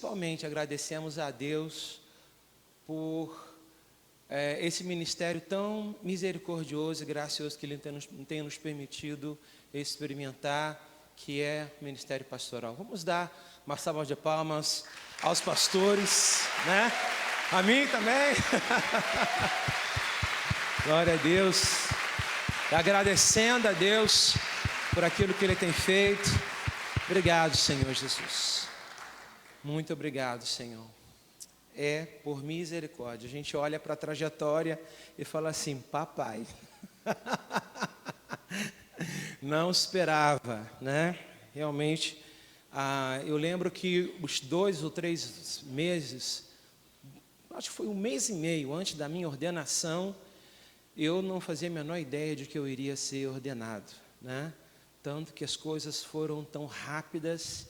Principalmente agradecemos a Deus por esse ministério tão misericordioso e gracioso que Ele tem nos permitido experimentar, que é o ministério pastoral. Vamos dar uma salva de palmas aos pastores, né? A mim também. Glória a Deus. Agradecendo a Deus por aquilo que Ele tem feito. Obrigado, Senhor Jesus. Muito obrigado, Senhor. É por misericórdia. A gente olha para a trajetória e fala assim: papai, não esperava, né? Realmente, eu lembro que os 2 ou 3 meses, acho que foi 1 mês e meio antes da minha ordenação, eu não fazia a menor ideia de que eu iria ser ordenado, né? Tanto que as coisas foram tão rápidas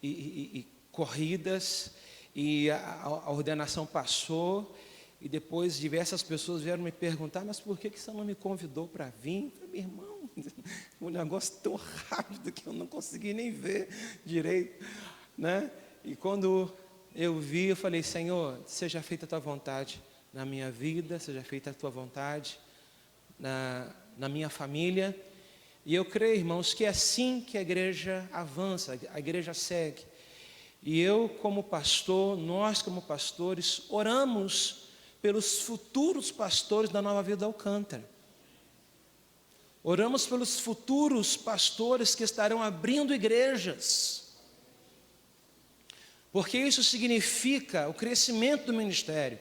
e corridas, e a ordenação passou, e depois diversas pessoas vieram me perguntar: mas por que você não me convidou para vir? Eu falei: meu irmão, um negócio tão rápido que eu não consegui nem ver direito, né? E quando eu vi, eu falei: Senhor, seja feita a tua vontade na minha vida, seja feita a tua vontade na minha família. E eu creio, irmãos, que é assim que a igreja avança, a igreja segue. E eu, como pastor, nós como pastores, oramos pelos futuros pastores da Nova Vida Alcântara. Oramos pelos futuros pastores que estarão abrindo igrejas. Porque isso significa o crescimento do ministério.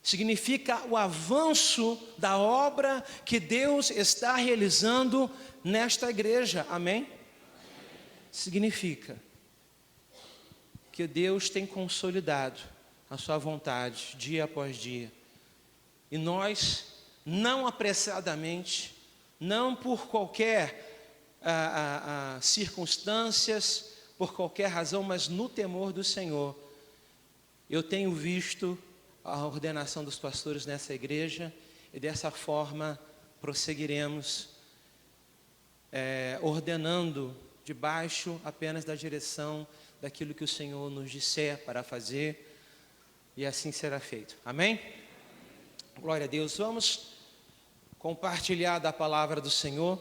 Significa o avanço da obra que Deus está realizando nesta igreja. Amém? Significa que Deus tem consolidado a sua vontade dia após dia. E nós, não apressadamente, não por qualquer circunstâncias, por qualquer razão, mas no temor do Senhor, eu tenho visto a ordenação dos pastores nessa igreja, e dessa forma prosseguiremos, ordenando debaixo apenas da direção daquilo que o Senhor nos disser para fazer, e assim será feito. Amém? Glória a Deus. Vamos compartilhar da palavra do Senhor.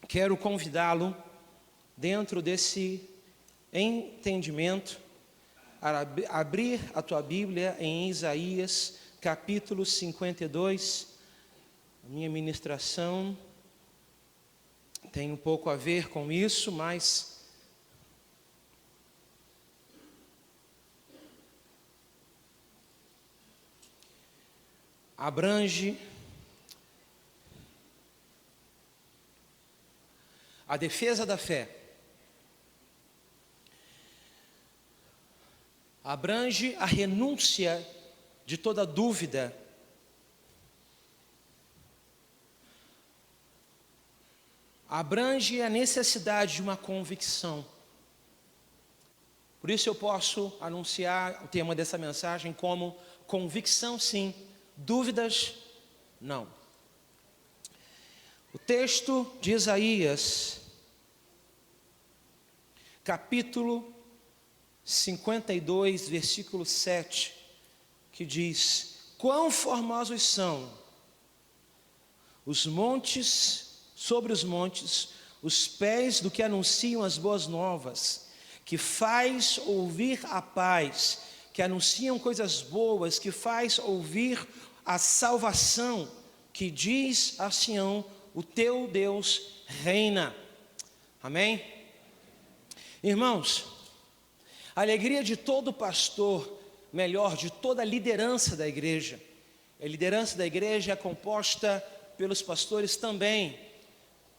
Quero convidá-lo, dentro desse entendimento, a abrir a tua Bíblia em Isaías capítulo 52. A minha ministração tem um pouco a ver com isso, mas abrange a defesa da fé, abrange a renúncia de toda dúvida, abrange a necessidade de uma convicção. Por isso eu posso anunciar o tema dessa mensagem como convicção sim, dúvidas não. O texto de Isaías, capítulo 52, versículo 7, que diz: quão formosos são os montes, sobre os montes, os pés do que anunciam as boas novas, que faz ouvir a paz, que anunciam coisas boas, que faz ouvir a salvação, que diz a Sião: o teu Deus reina. Amém? Irmãos, a alegria de todo pastor, melhor, de toda a liderança da igreja, a liderança da igreja é composta pelos pastores também.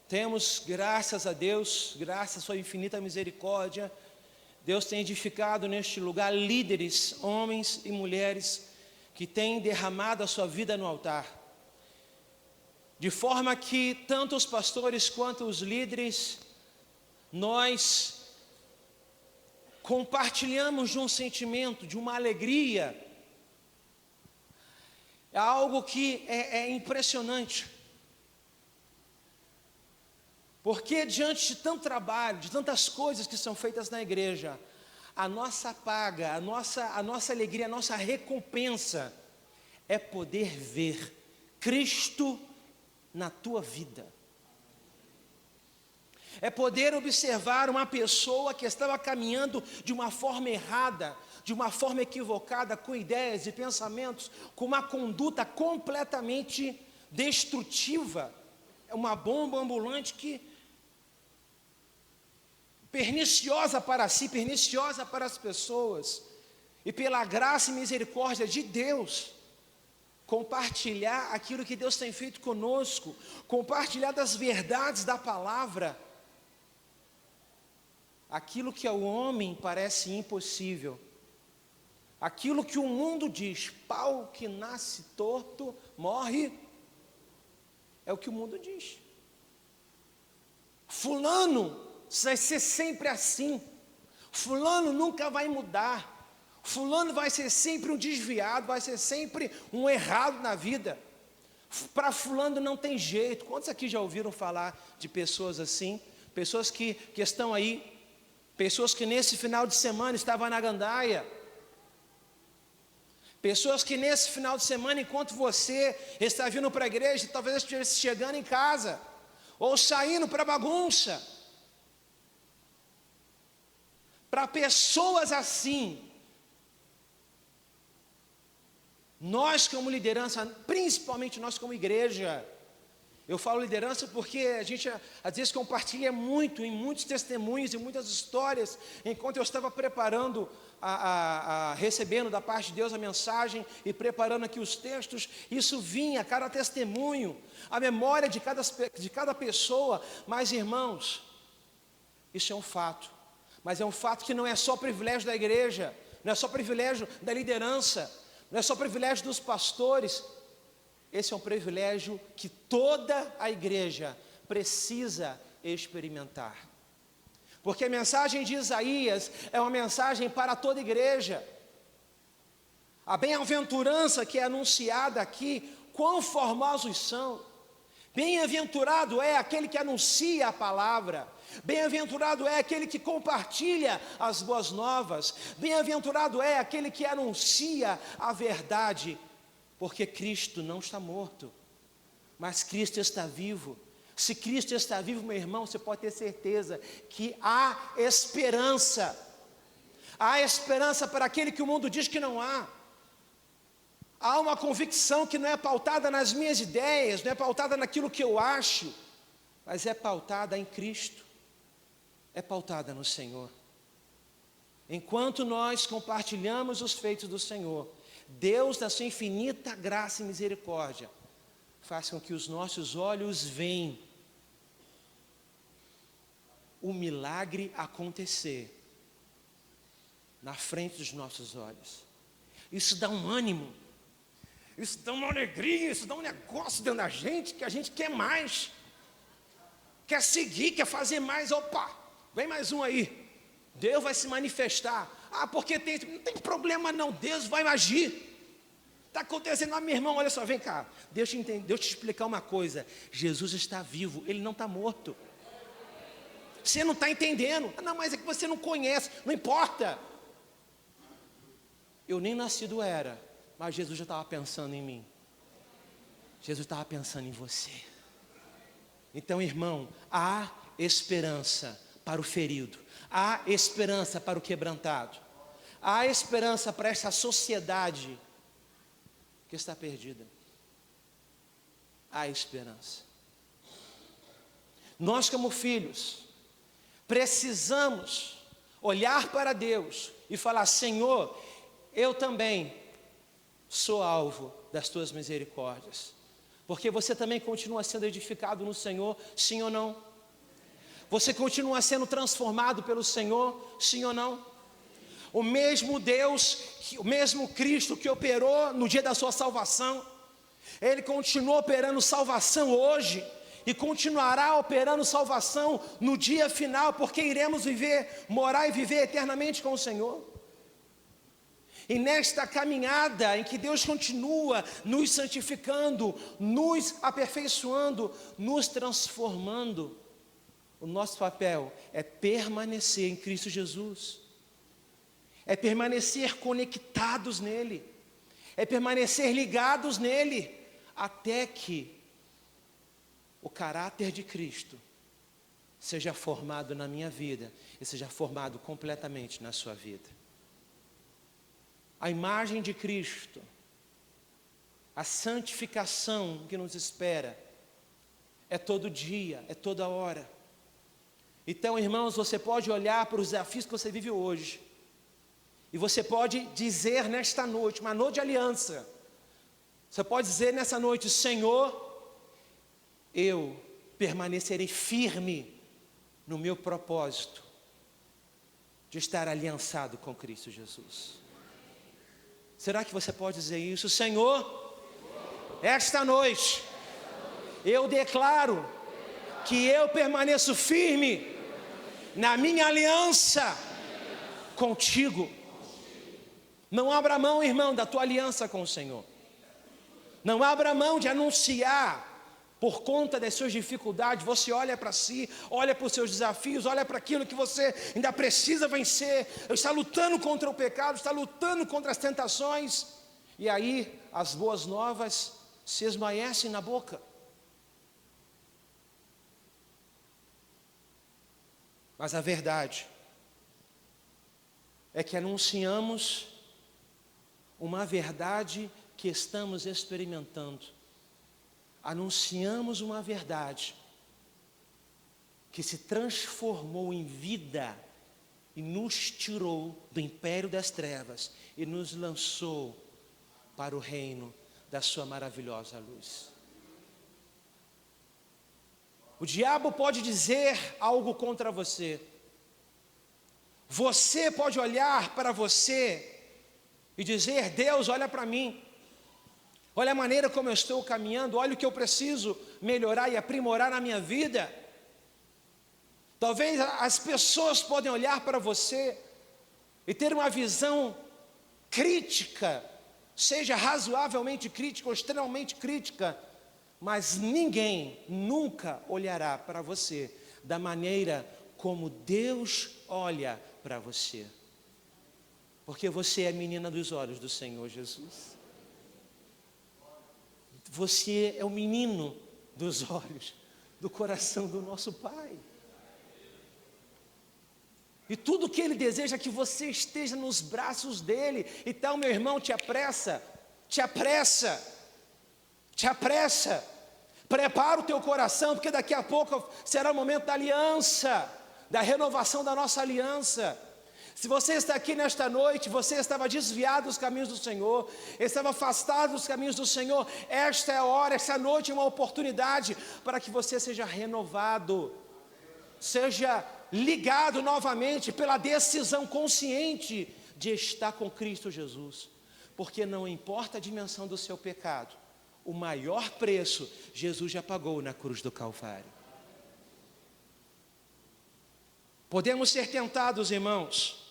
Temos, graças a Deus, graças à sua infinita misericórdia, Deus tem edificado neste lugar líderes, homens e mulheres, que têm derramado a sua vida no altar, de forma que tanto os pastores quanto os líderes, nós compartilhamos de um sentimento, de uma alegria. É algo que é impressionante, porque diante de tanto trabalho, de tantas coisas que são feitas na igreja, A nossa paga, a nossa alegria, a nossa recompensa é poder ver Cristo na tua vida. É poder observar uma pessoa que estava caminhando de uma forma errada, de uma forma equivocada, com ideias e pensamentos, com uma conduta completamente destrutiva. É uma bomba ambulante perniciosa para si, perniciosa para as pessoas. E pela graça e misericórdia de Deus, compartilhar aquilo que Deus tem feito conosco, compartilhar das verdades da palavra. Aquilo que ao homem parece impossível, aquilo que o mundo diz, pau que nasce torto, morre, é o que o mundo diz. Fulano vai ser sempre assim, fulano nunca vai mudar, fulano vai ser sempre um desviado, vai ser sempre um errado na vida, para fulano não tem jeito. Quantos aqui já ouviram falar de pessoas assim? Pessoas que estão aí, pessoas que nesse final de semana estavam na gandaia, pessoas que nesse final de semana, enquanto você está vindo para a igreja, talvez estivesse chegando em casa, ou saindo para bagunça. Para pessoas assim, nós como liderança, principalmente nós como igreja, eu falo liderança porque a gente às vezes compartilha muito, em muitos testemunhos e muitas histórias, enquanto eu estava preparando, recebendo da parte de Deus a mensagem e preparando aqui os textos, isso vinha, cada testemunho, a memória de cada pessoa. Mas irmãos, isso é um fato, mas é um fato que não é só privilégio da igreja, não é só privilégio da liderança, não é só privilégio dos pastores. Esse é um privilégio que toda a igreja precisa experimentar. Porque a mensagem de Isaías é uma mensagem para toda a igreja. A bem-aventurança que é anunciada aqui, quão formosos são. Bem-aventurado é aquele que anuncia a palavra. Bem-aventurado é aquele que compartilha as boas novas. Bem-aventurado é aquele que anuncia a verdade. Porque Cristo não está morto, mas Cristo está vivo. Se Cristo está vivo, meu irmão, você pode ter certeza que há esperança. Há esperança para aquele que o mundo diz que não há. Há uma convicção que não é pautada nas minhas ideias, não é pautada naquilo que eu acho, mas é pautada em Cristo, é pautada no Senhor. Enquanto nós compartilhamos os feitos do Senhor, Deus, da sua infinita graça e misericórdia, faz com que os nossos olhos vejam o milagre acontecer na frente dos nossos olhos. Isso dá um ânimo, isso dá uma alegria, isso dá um negócio dentro da gente, que a gente quer mais, quer seguir, quer fazer mais. Opa, vem mais um aí, Deus vai se manifestar. Porque não tem problema não, Deus vai agir. Está acontecendo, meu irmão, olha só, vem cá, deixa eu te explicar uma coisa. Jesus está vivo, Ele não está morto. Você não está entendendo. Não, mas é que você não conhece, não importa. Eu nem nascido era, mas Jesus já estava pensando em mim. Jesus estava pensando em você. Então, irmão, há esperança para o ferido, há esperança para o quebrantado, há esperança para essa sociedade que está perdida. Há esperança. Nós, como filhos, precisamos olhar para Deus e falar: Senhor, eu também sou alvo das tuas misericórdias. Porque você também continua sendo edificado no Senhor, sim ou não? Você continua sendo transformado pelo Senhor, sim ou não? O mesmo Deus, o mesmo Cristo que operou no dia da sua salvação, Ele continua operando salvação hoje e continuará operando salvação no dia final, porque iremos morar e viver eternamente com o Senhor. E nesta caminhada em que Deus continua nos santificando, nos aperfeiçoando, nos transformando, o nosso papel é permanecer em Cristo Jesus. é permanecer conectados nele, é permanecer ligados nele, até que o caráter de Cristo seja formado na minha vida e seja formado completamente na sua vida. A imagem de Cristo, a santificação que nos espera, é todo dia, é toda hora. Então, irmãos, você pode olhar para os desafios que você vive hoje, e você pode dizer nesta noite, uma noite de aliança, você pode dizer nessa noite: Senhor, eu permanecerei firme no meu propósito de estar aliançado com Cristo Jesus. Será que você pode dizer isso? Senhor, esta noite eu declaro que eu permaneço firme na minha aliança contigo. Não abra mão, irmão, da tua aliança com o Senhor. Não abra mão de anunciar. Por conta das suas dificuldades, você olha para si, olha para os seus desafios, olha para aquilo que você ainda precisa vencer, está lutando contra o pecado, está lutando contra as tentações, e aí as boas novas se esmaecem na boca. Mas a verdade é que anunciamos uma verdade que estamos experimentando. Anunciamos uma verdade que se transformou em vida e nos tirou do império das trevas e nos lançou para o reino da sua maravilhosa luz. O diabo pode dizer algo contra você. Você pode olhar para você e dizer: Deus, olha para mim. Olha a maneira como eu estou caminhando, olha o que eu preciso melhorar e aprimorar na minha vida. Talvez as pessoas podem olhar para você e ter uma visão crítica, seja razoavelmente crítica ou extremamente crítica, mas ninguém nunca olhará para você da maneira como Deus olha para você, porque você é menina dos olhos do Senhor Jesus. Você é o menino dos olhos, do coração do nosso Pai. E tudo que Ele deseja é que você esteja nos braços dEle. Então, meu irmão, te apressa, te apressa, te apressa. Prepara o teu coração, porque daqui a pouco será o momento da aliança, da renovação da nossa aliança. Se você está aqui nesta noite, você estava desviado dos caminhos do Senhor, estava afastado dos caminhos do Senhor, esta é a hora, esta noite é uma oportunidade para que você seja renovado, seja ligado novamente pela decisão consciente de estar com Cristo Jesus, porque não importa a dimensão do seu pecado, o maior preço Jesus já pagou na cruz do Calvário. Podemos ser tentados, irmãos,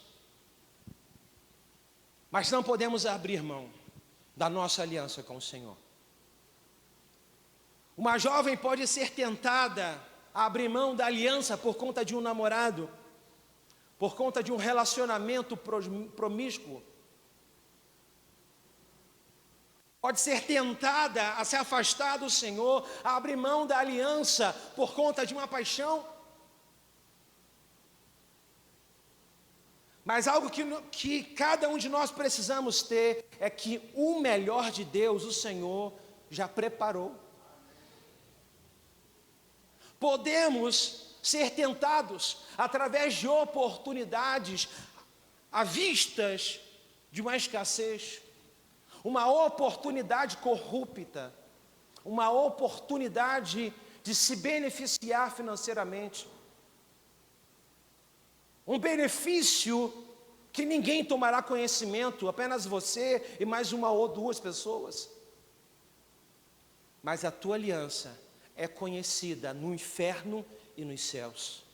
mas não podemos abrir mão da nossa aliança com o Senhor. Uma jovem pode ser tentada a abrir mão da aliança por conta de um namorado, por conta de um relacionamento promíscuo. Pode ser tentada a se afastar do Senhor, a abrir mão da aliança por conta de uma paixão. Mas algo que cada um de nós precisamos ter é que o melhor de Deus, o Senhor, já preparou. Podemos ser tentados através de oportunidades à vistas de uma escassez, uma oportunidade corrupta, uma oportunidade de se beneficiar financeiramente. Um benefício que ninguém tomará conhecimento, apenas você e mais uma ou duas pessoas. Mas a tua aliança é conhecida no inferno e nos céus.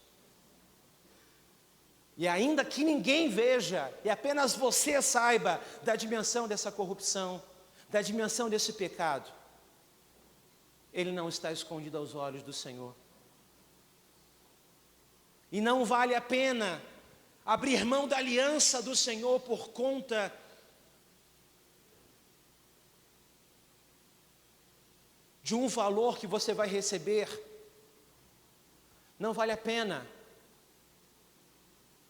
E ainda que ninguém veja, e apenas você saiba da dimensão dessa corrupção, da dimensão desse pecado, ele não está escondido aos olhos do Senhor. E não vale a pena abrir mão da aliança do Senhor por conta de um valor que você vai receber, não vale a pena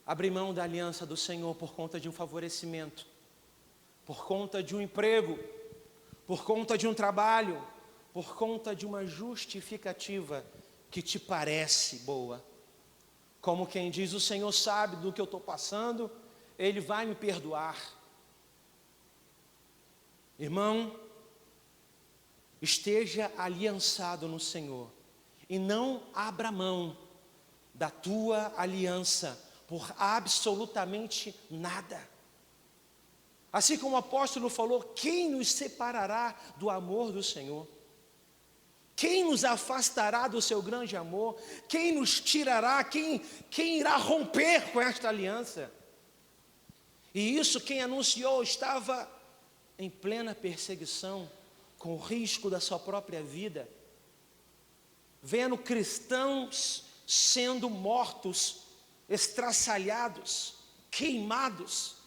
abrir mão da aliança do Senhor por conta de um favorecimento, por conta de um emprego, por conta de um trabalho, por conta de uma justificativa que te parece boa. Como quem diz, o Senhor sabe do que eu estou passando, Ele vai me perdoar. Irmão, esteja aliançado no Senhor e não abra mão da tua aliança por absolutamente nada. Assim como o apóstolo falou, quem nos separará do amor do Senhor? Quem nos afastará do seu grande amor? Quem nos tirará? Quem irá romper com esta aliança? E isso quem anunciou estava em plena perseguição, com o risco da sua própria vida, vendo cristãos sendo mortos, estraçalhados, queimados.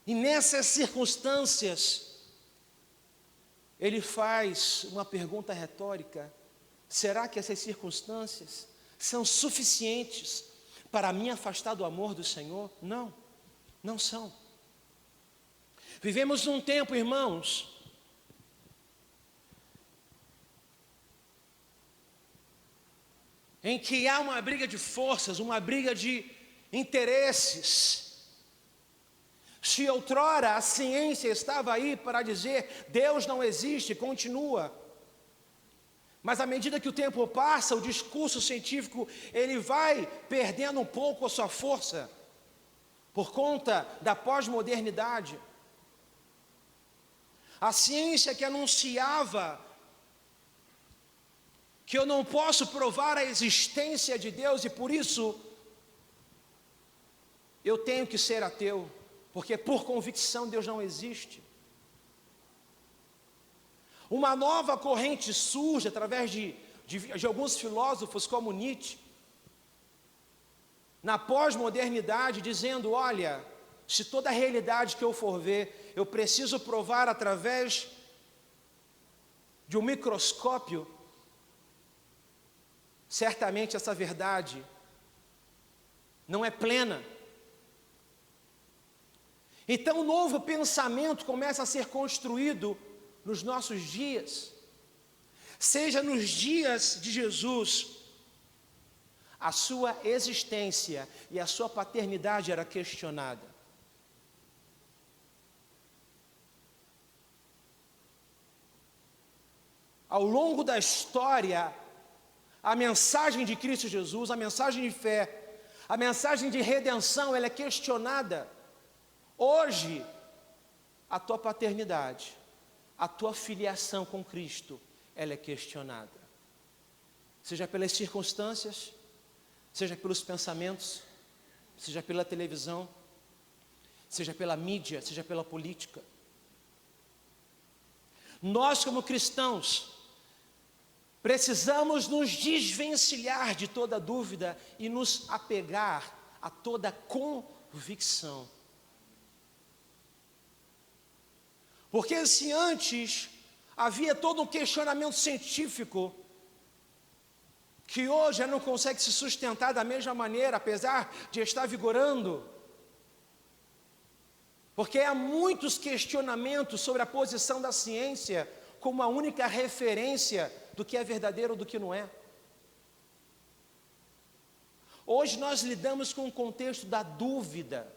E nessas circunstâncias, ele faz uma pergunta retórica: será que essas circunstâncias são suficientes para me afastar do amor do Senhor? Não, não são. Vivemos num tempo, irmãos, em que há uma briga de forças, uma briga de interesses. Se outrora a ciência estava aí para dizer Deus não existe, continua. Mas à medida que o tempo passa, o discurso científico ele vai perdendo um pouco a sua força por conta da pós-modernidade. A ciência que anunciava que eu não posso provar a existência de Deus e por isso eu tenho que ser ateu, porque por convicção Deus não existe. Uma nova corrente surge através de alguns filósofos como Nietzsche, na pós-modernidade, dizendo: olha, se toda a realidade que eu for ver, eu preciso provar através de um microscópio, certamente essa verdade não é plena. Então, um novo pensamento começa a ser construído nos nossos dias, seja nos dias de Jesus, a sua existência e a sua paternidade era questionada. Ao longo da história, a mensagem de Cristo Jesus, a mensagem de fé, a mensagem de redenção, ela é questionada. Hoje, a tua paternidade, a tua filiação com Cristo, ela é questionada. Seja pelas circunstâncias, seja pelos pensamentos, seja pela televisão, seja pela mídia, seja pela política. Nós, como cristãos, precisamos nos desvencilhar de toda dúvida e nos apegar a toda convicção. Porque se antes havia todo um questionamento científico, que hoje já não consegue se sustentar da mesma maneira, apesar de estar vigorando, porque há muitos questionamentos sobre a posição da ciência como a única referência do que é verdadeiro ou do que não é. Hoje nós lidamos com o contexto da dúvida.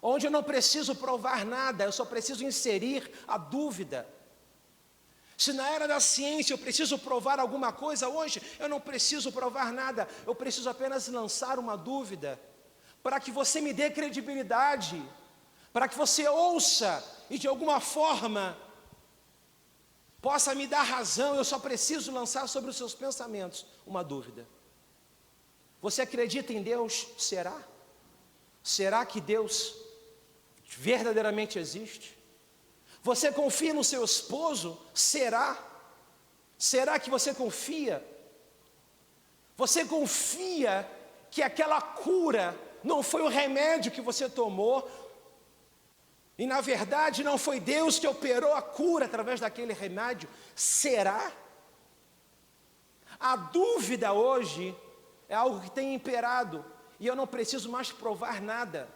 Onde eu não preciso provar nada, eu só preciso inserir a dúvida. Se na era da ciência eu preciso provar alguma coisa, hoje eu não preciso provar nada, eu preciso apenas lançar uma dúvida, para que você me dê credibilidade, para que você ouça e de alguma forma possa me dar razão. Eu só preciso lançar sobre os seus pensamentos uma dúvida. Você acredita em Deus? Será? Será que Deus verdadeiramente existe? Você confia no seu esposo? Será? Será que você confia? Você confia que aquela cura não foi o remédio que você tomou? E na verdade não foi Deus que operou a cura através daquele remédio? Será? A dúvida hoje é algo que tem imperado, e eu não preciso mais provar nada.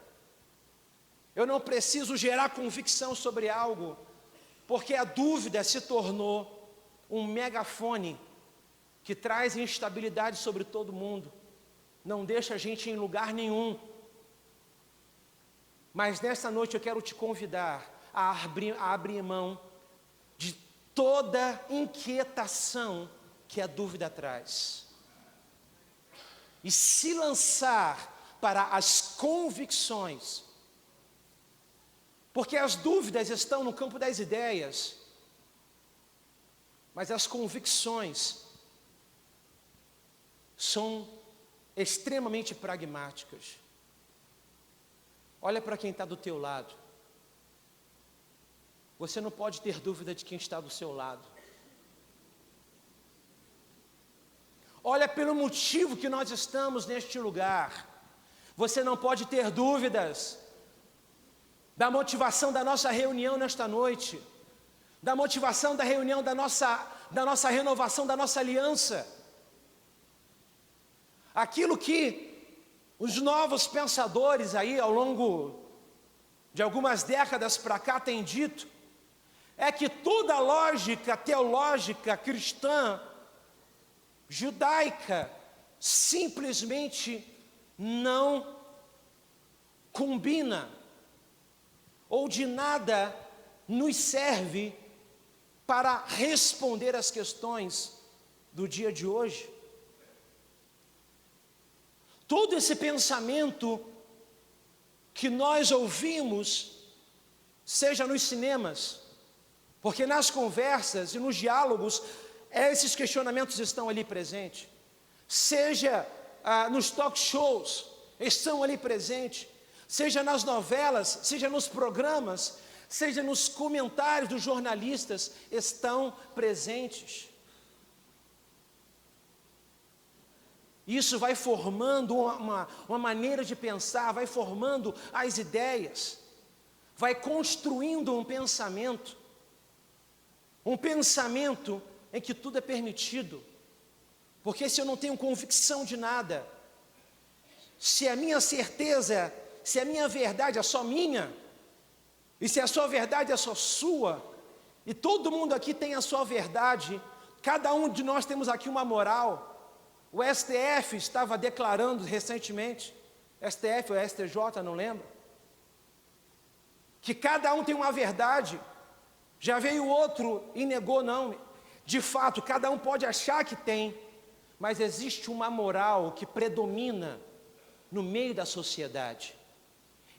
Eu não preciso gerar convicção sobre algo, porque a dúvida se tornou um megafone que traz instabilidade sobre todo mundo, não deixa a gente em lugar nenhum. Mas nessa noite eu quero te convidar a abrir mão de toda inquietação que a dúvida traz, e se lançar para as convicções, porque as dúvidas estão no campo das ideias, mas as convicções são extremamente pragmáticas. Olha para quem está do teu lado. Você não pode ter dúvida de quem está do seu lado. Olha pelo motivo que nós estamos neste lugar. Você não pode ter dúvidas da motivação da nossa reunião nesta noite, da motivação da reunião da nossa renovação, da nossa aliança. Aquilo que os novos pensadores aí ao longo de algumas décadas para cá têm dito, é que toda lógica teológica cristã, judaica, simplesmente não combina, ou de nada nos serve para responder às questões do dia de hoje. Todo esse pensamento que nós ouvimos, seja nos cinemas, porque nas conversas e nos diálogos, esses questionamentos estão ali presentes, seja nos talk shows, estão ali presentes, seja nas novelas, seja nos programas, seja nos comentários dos jornalistas, estão presentes. Isso vai formando uma maneira de pensar, vai formando as ideias, vai construindo um pensamento em que tudo é permitido, porque se eu não tenho convicção de nada, se a minha certeza, se a minha verdade é só minha, e se a sua verdade é só sua, e todo mundo aqui tem a sua verdade, cada um de nós temos aqui uma moral. O STF estava declarando recentemente, STF ou STJ, não lembro, que cada um tem uma verdade. Já veio outro e negou, não. De fato, cada um pode achar que tem, mas existe uma moral que predomina no meio da sociedade.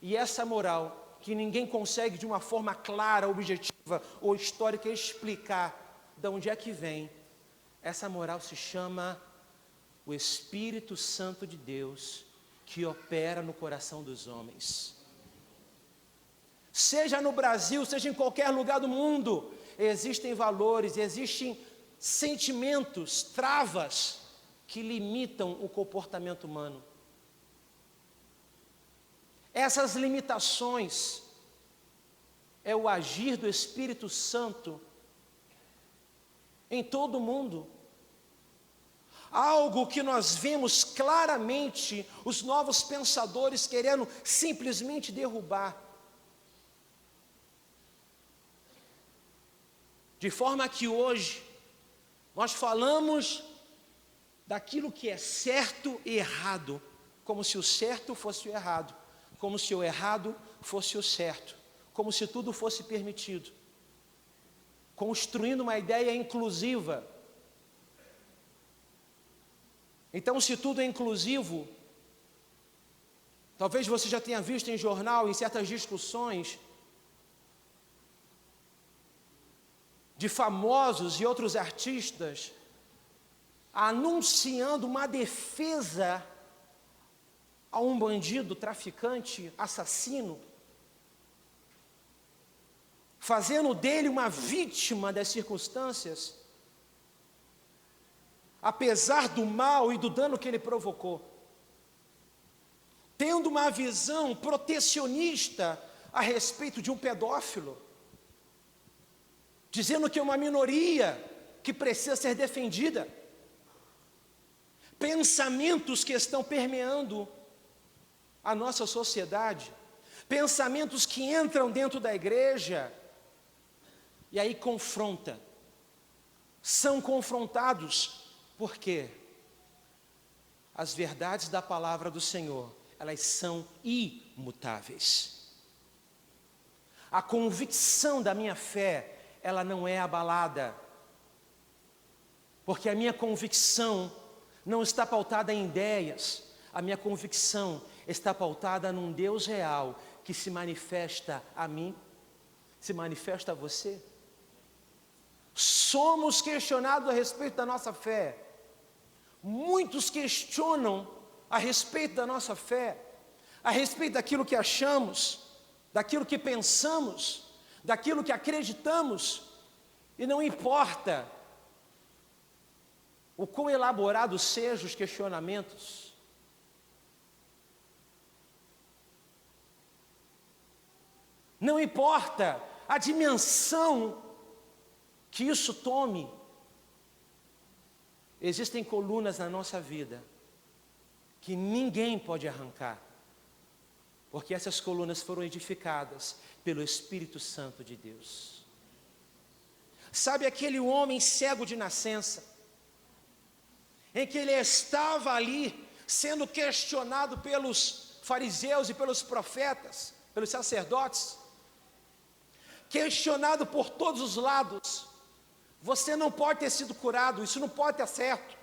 E essa moral, que ninguém consegue de uma forma clara, objetiva ou histórica explicar de onde é que vem, essa moral se chama o Espírito Santo de Deus, que opera no coração dos homens. Seja no Brasil, seja em qualquer lugar do mundo, existem valores, existem sentimentos, travas que limitam o comportamento humano. Essas limitações é o agir do Espírito Santo em todo o mundo. Algo que nós vemos claramente os novos pensadores querendo simplesmente derrubar. De forma que hoje nós falamos daquilo que é certo e errado, como se o certo fosse o errado, como se o errado fosse o certo, como se tudo fosse permitido, construindo uma ideia inclusiva. Então, se tudo é inclusivo, talvez você já tenha visto em jornal, em certas discussões, de famosos e outros artistas, anunciando uma defesa a um bandido, traficante, assassino, fazendo dele uma vítima das circunstâncias, apesar do mal e do dano que ele provocou, tendo uma visão protecionista a respeito de um pedófilo, dizendo que é uma minoria que precisa ser defendida, pensamentos que estão permeando a nossa sociedade, pensamentos que entram dentro da igreja, e aí são confrontados, porque as verdades da palavra do Senhor, elas são imutáveis. A convicção da minha fé, ela não é abalada, porque a minha convicção não está pautada em ideias, a minha convicção está pautada num Deus real, que se manifesta a mim, se manifesta a você. Somos questionados a respeito da nossa fé. Muitos questionam a respeito da nossa fé, a respeito daquilo que achamos, daquilo que pensamos, daquilo que acreditamos, e não importa o quão elaborados sejam os questionamentos, não importa a dimensão que isso tome, existem colunas na nossa vida que ninguém pode arrancar, porque essas colunas foram edificadas pelo Espírito Santo de Deus. Sabe aquele homem cego de nascença, em que ele estava ali sendo questionado pelos fariseus e pelos profetas, pelos sacerdotes, questionado por todos os lados: você não pode ter sido curado, isso não pode ter certo.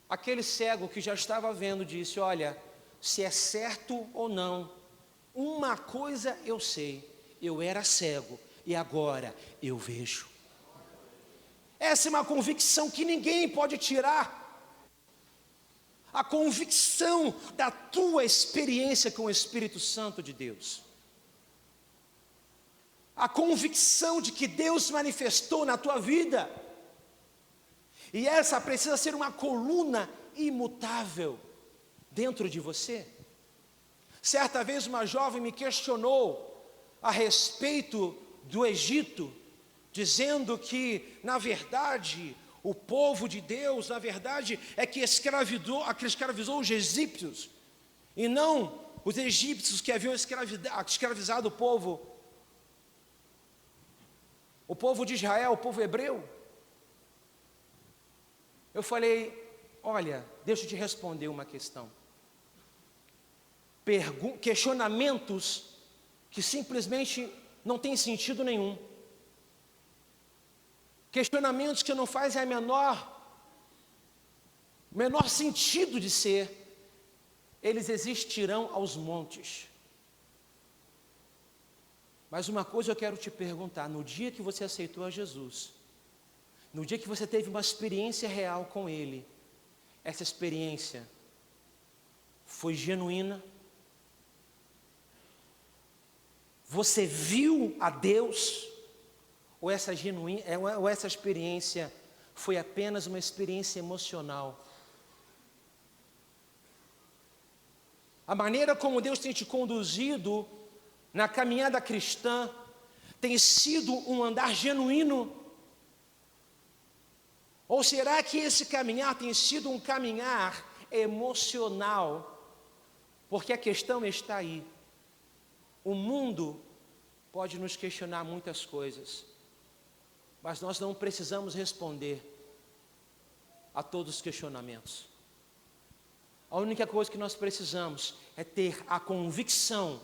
Aquele cego que já estava vendo disse: olha, se é certo ou não, uma coisa eu sei, eu era cego e agora eu vejo. Essa é uma convicção que ninguém pode tirar. A convicção da tua experiência com o Espírito Santo de Deus. A convicção de que Deus manifestou na tua vida. E essa precisa ser uma coluna imutável dentro de você. Certa vez uma jovem me questionou a respeito do Egito, dizendo que, na verdade, o povo de Deus, na verdade, é que escravizou os egípcios, e não os egípcios que haviam escravizado o povo de Israel, o povo hebreu. Eu falei: olha, deixa eu te responder uma questão. Questionamentos que simplesmente não têm sentido nenhum. Questionamentos que não fazem a menor sentido de ser, eles existirão aos montes. Mas uma coisa eu quero te perguntar: no dia que você aceitou a Jesus, no dia que você teve uma experiência real com Ele, essa experiência foi genuína? Você viu a Deus? Ou essa experiência foi apenas uma experiência emocional? A maneira como Deus tem te conduzido na caminhada cristã tem sido um andar genuíno? Ou será que esse caminhar tem sido um caminhar emocional? Porque a questão está aí. O mundo pode nos questionar muitas coisas, mas nós não precisamos responder a todos os questionamentos. A única coisa que nós precisamos é ter a convicção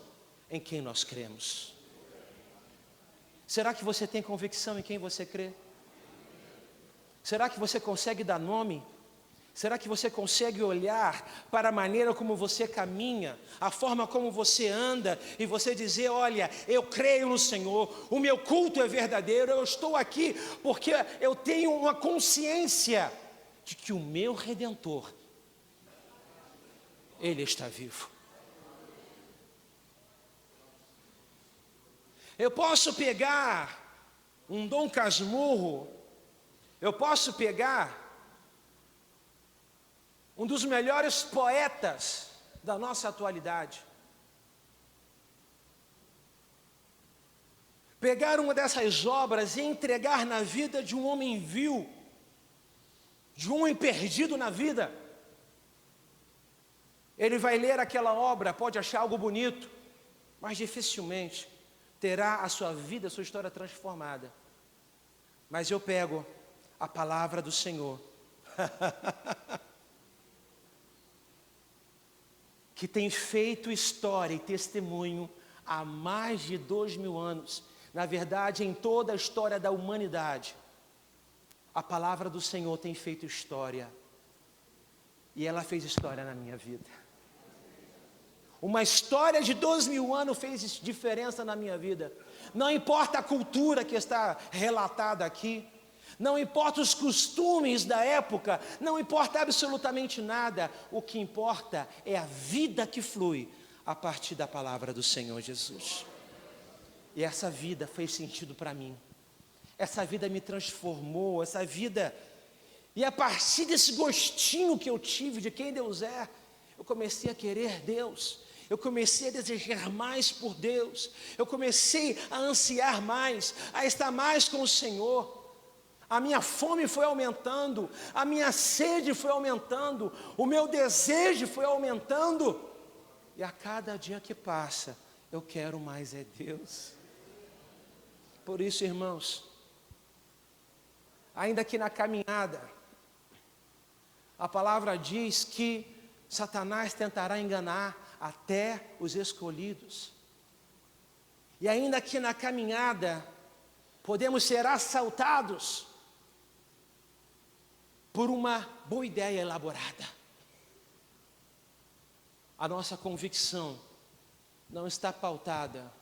em quem nós cremos. Será que você tem convicção em quem você crê? Será que você consegue dar nome? Será que você consegue olhar para a maneira como você caminha, a forma como você anda, e você dizer: olha, eu creio no Senhor, o meu culto é verdadeiro, eu estou aqui porque eu tenho uma consciência de que o meu Redentor, Ele está vivo. Eu posso pegar um Dom Casmurro, eu posso pegar um dos melhores poetas da nossa atualidade, pegar uma dessas obras e entregar na vida de um homem vil, de um homem perdido na vida. Ele vai ler aquela obra, pode achar algo bonito, mas dificilmente terá a sua vida, a sua história transformada. Mas eu pego a palavra do Senhor, que tem feito história e testemunho há mais de 2000 anos. Na verdade, em toda a história da humanidade, a palavra do Senhor tem feito história. E ela fez história na minha vida. Uma história de 2000 anos fez diferença na minha vida. Não importa a cultura que está relatada aqui, não importa os costumes da época, não importa absolutamente nada. O que importa é a vida que flui a partir da palavra do Senhor Jesus. E essa vida fez sentido para mim. Essa vida me transformou, essa vida... E a partir desse gostinho que eu tive de quem Deus é, eu comecei a querer Deus. Eu comecei a desejar mais por Deus. Eu comecei a ansiar mais, a estar mais com o Senhor. A minha fome foi aumentando, a minha sede foi aumentando, o meu desejo foi aumentando. E a cada dia que passa, eu quero mais é Deus. Por isso, irmãos, ainda que na caminhada, a palavra diz que Satanás tentará enganar até os escolhidos. E ainda que na caminhada, podemos ser assaltados por uma boa ideia elaborada. A nossa convicção não está pautada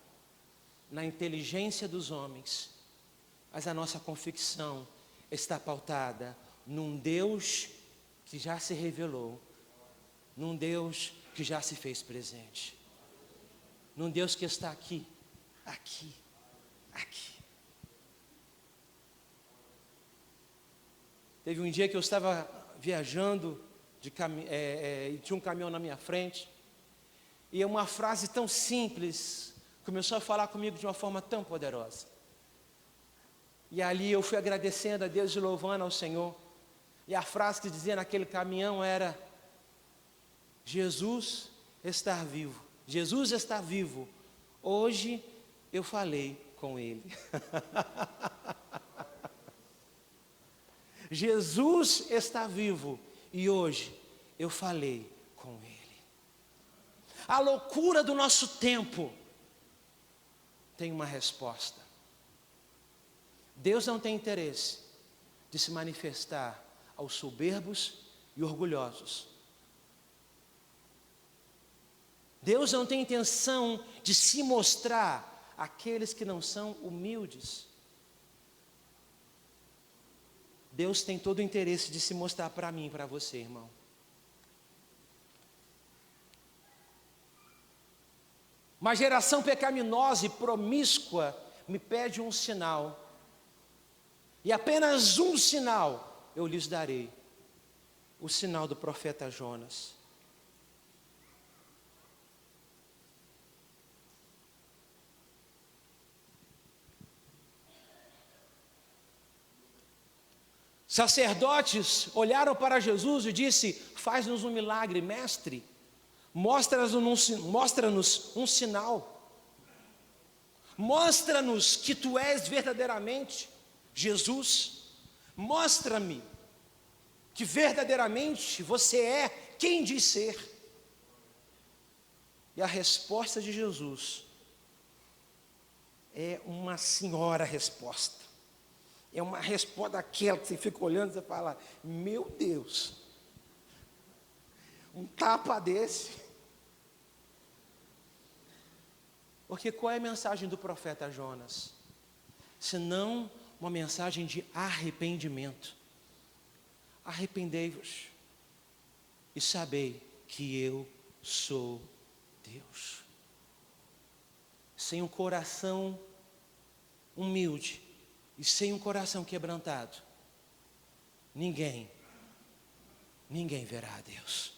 na inteligência dos homens, mas a nossa convicção está pautada num Deus que já se revelou, num Deus que já se fez presente, num Deus que está aqui, aqui, aqui. Teve um dia que eu estava viajando, e tinha um caminhão na minha frente, e uma frase tão simples começou a falar comigo de uma forma tão poderosa. E ali eu fui agradecendo a Deus e louvando ao Senhor. E a frase que dizia naquele caminhão era: Jesus está vivo. Jesus está vivo. Hoje eu falei com Ele. Jesus está vivo. E hoje eu falei com Ele. A loucura do nosso tempo tem uma resposta. Deus não tem interesse de se manifestar aos soberbos e orgulhosos. Deus não tem intenção de se mostrar àqueles que não são humildes. Deus tem todo o interesse de se mostrar para mim e para você, irmão. Uma geração pecaminosa e promíscua me pede um sinal. E apenas um sinal eu lhes darei. O sinal do profeta Jonas. Sacerdotes olharam para Jesus e disse: faz-nos um milagre, mestre. Mostra-nos um sinal. Mostra-nos que tu és verdadeiramente Jesus. Mostra-me que verdadeiramente você é quem diz ser. E a resposta de Jesus é uma senhora resposta. É uma resposta daquela que você fica olhando e você fala: meu Deus, um tapa desse. Porque qual é a mensagem do profeta Jonas? Senão uma mensagem de arrependimento. Arrependei-vos e sabei que eu sou Deus. Sem um coração humilde e sem um coração quebrantado, ninguém verá a Deus.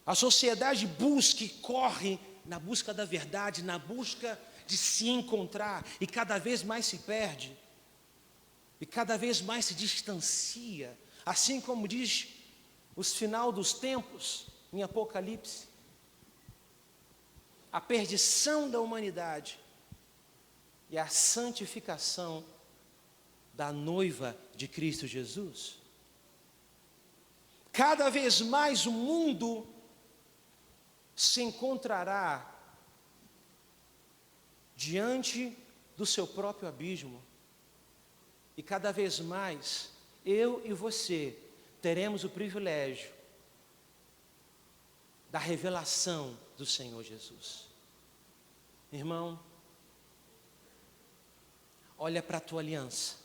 A sociedade busca e corre na busca da verdade, na busca de se encontrar, e cada vez mais se perde, e cada vez mais se distancia, assim como diz os final dos tempos em Apocalipse, a perdição da humanidade e a santificação da noiva de Cristo Jesus. Cada vez mais o mundo se encontrará diante do seu próprio abismo, e cada vez mais eu e você teremos o privilégio da revelação do Senhor Jesus. Irmão, olha para a tua aliança,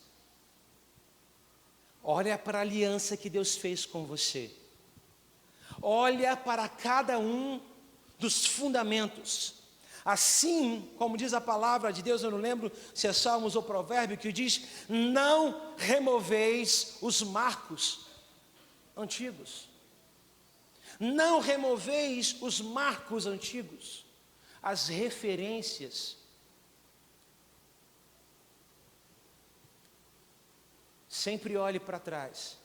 olha para a aliança que Deus fez com você, olha para cada um dos fundamentos, assim como diz a palavra de Deus. Eu não lembro se é Salmos ou Provérbio, que diz: não removeis os marcos antigos, não removeis os marcos antigos, as referências. Sempre olhe para trás.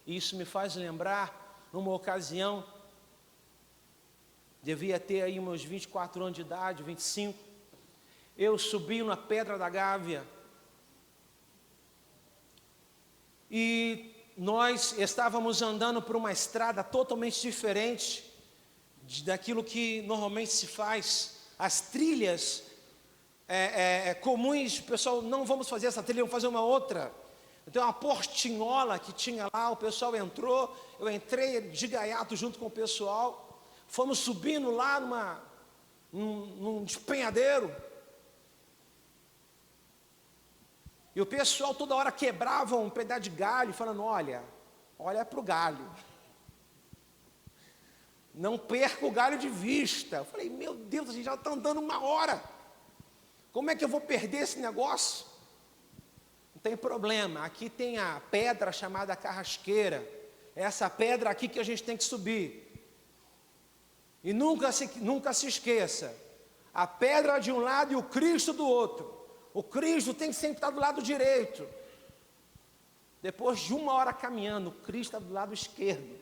Isso me faz lembrar, numa ocasião, devia ter aí meus 24 anos de idade, 25, eu subi na Pedra da Gávea, e nós estávamos andando por uma estrada totalmente diferente daquilo que normalmente se faz. As trilhas comuns, pessoal, não vamos fazer essa trilha, vamos fazer uma outra. Então, uma portinhola que tinha lá, o pessoal entrou, eu entrei de gaiato junto com o pessoal, fomos subindo lá num despenhadeiro, e o pessoal toda hora quebrava um pedaço de galho, falando: olha para o galho, não perca o galho de vista. Eu falei: meu Deus, a gente já está andando 1 hora, como é que eu vou perder esse negócio? Não tem problema, aqui tem a pedra chamada carrasqueira, é essa pedra aqui que a gente tem que subir. E nunca se esqueça, a pedra de um lado e o Cristo do outro. O Cristo tem que sempre estar do lado direito. Depois de 1 hora caminhando, o Cristo está do lado esquerdo.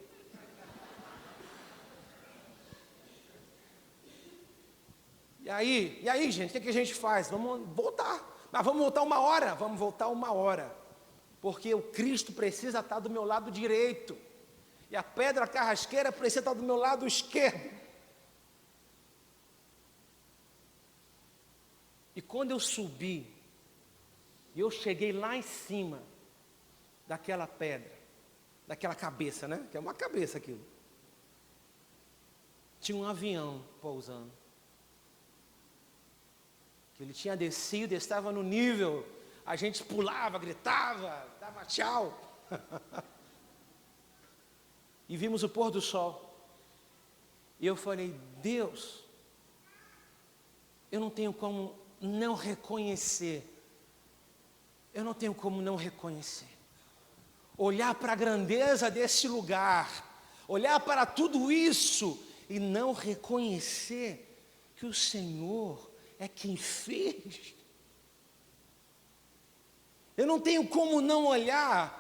E aí, gente, o que a gente faz? Vamos voltar. Mas vamos voltar 1 hora? Vamos voltar 1 hora. Porque o Cristo precisa estar do meu lado direito. E a pedra carrasqueira precisa estar do meu lado esquerdo. E quando eu subi, e eu cheguei lá em cima daquela pedra, daquela cabeça, né? Que é uma cabeça aquilo. Tinha um avião pousando. Que ele tinha descido, estava no nível. A gente pulava, gritava, dava tchau. E vimos o pôr do sol. E eu falei: Deus, eu não tenho como não reconhecer. Eu não tenho como não reconhecer. Olhar para a grandeza desse lugar, olhar para tudo isso e não reconhecer que o Senhor é quem fez. Eu não tenho como não olhar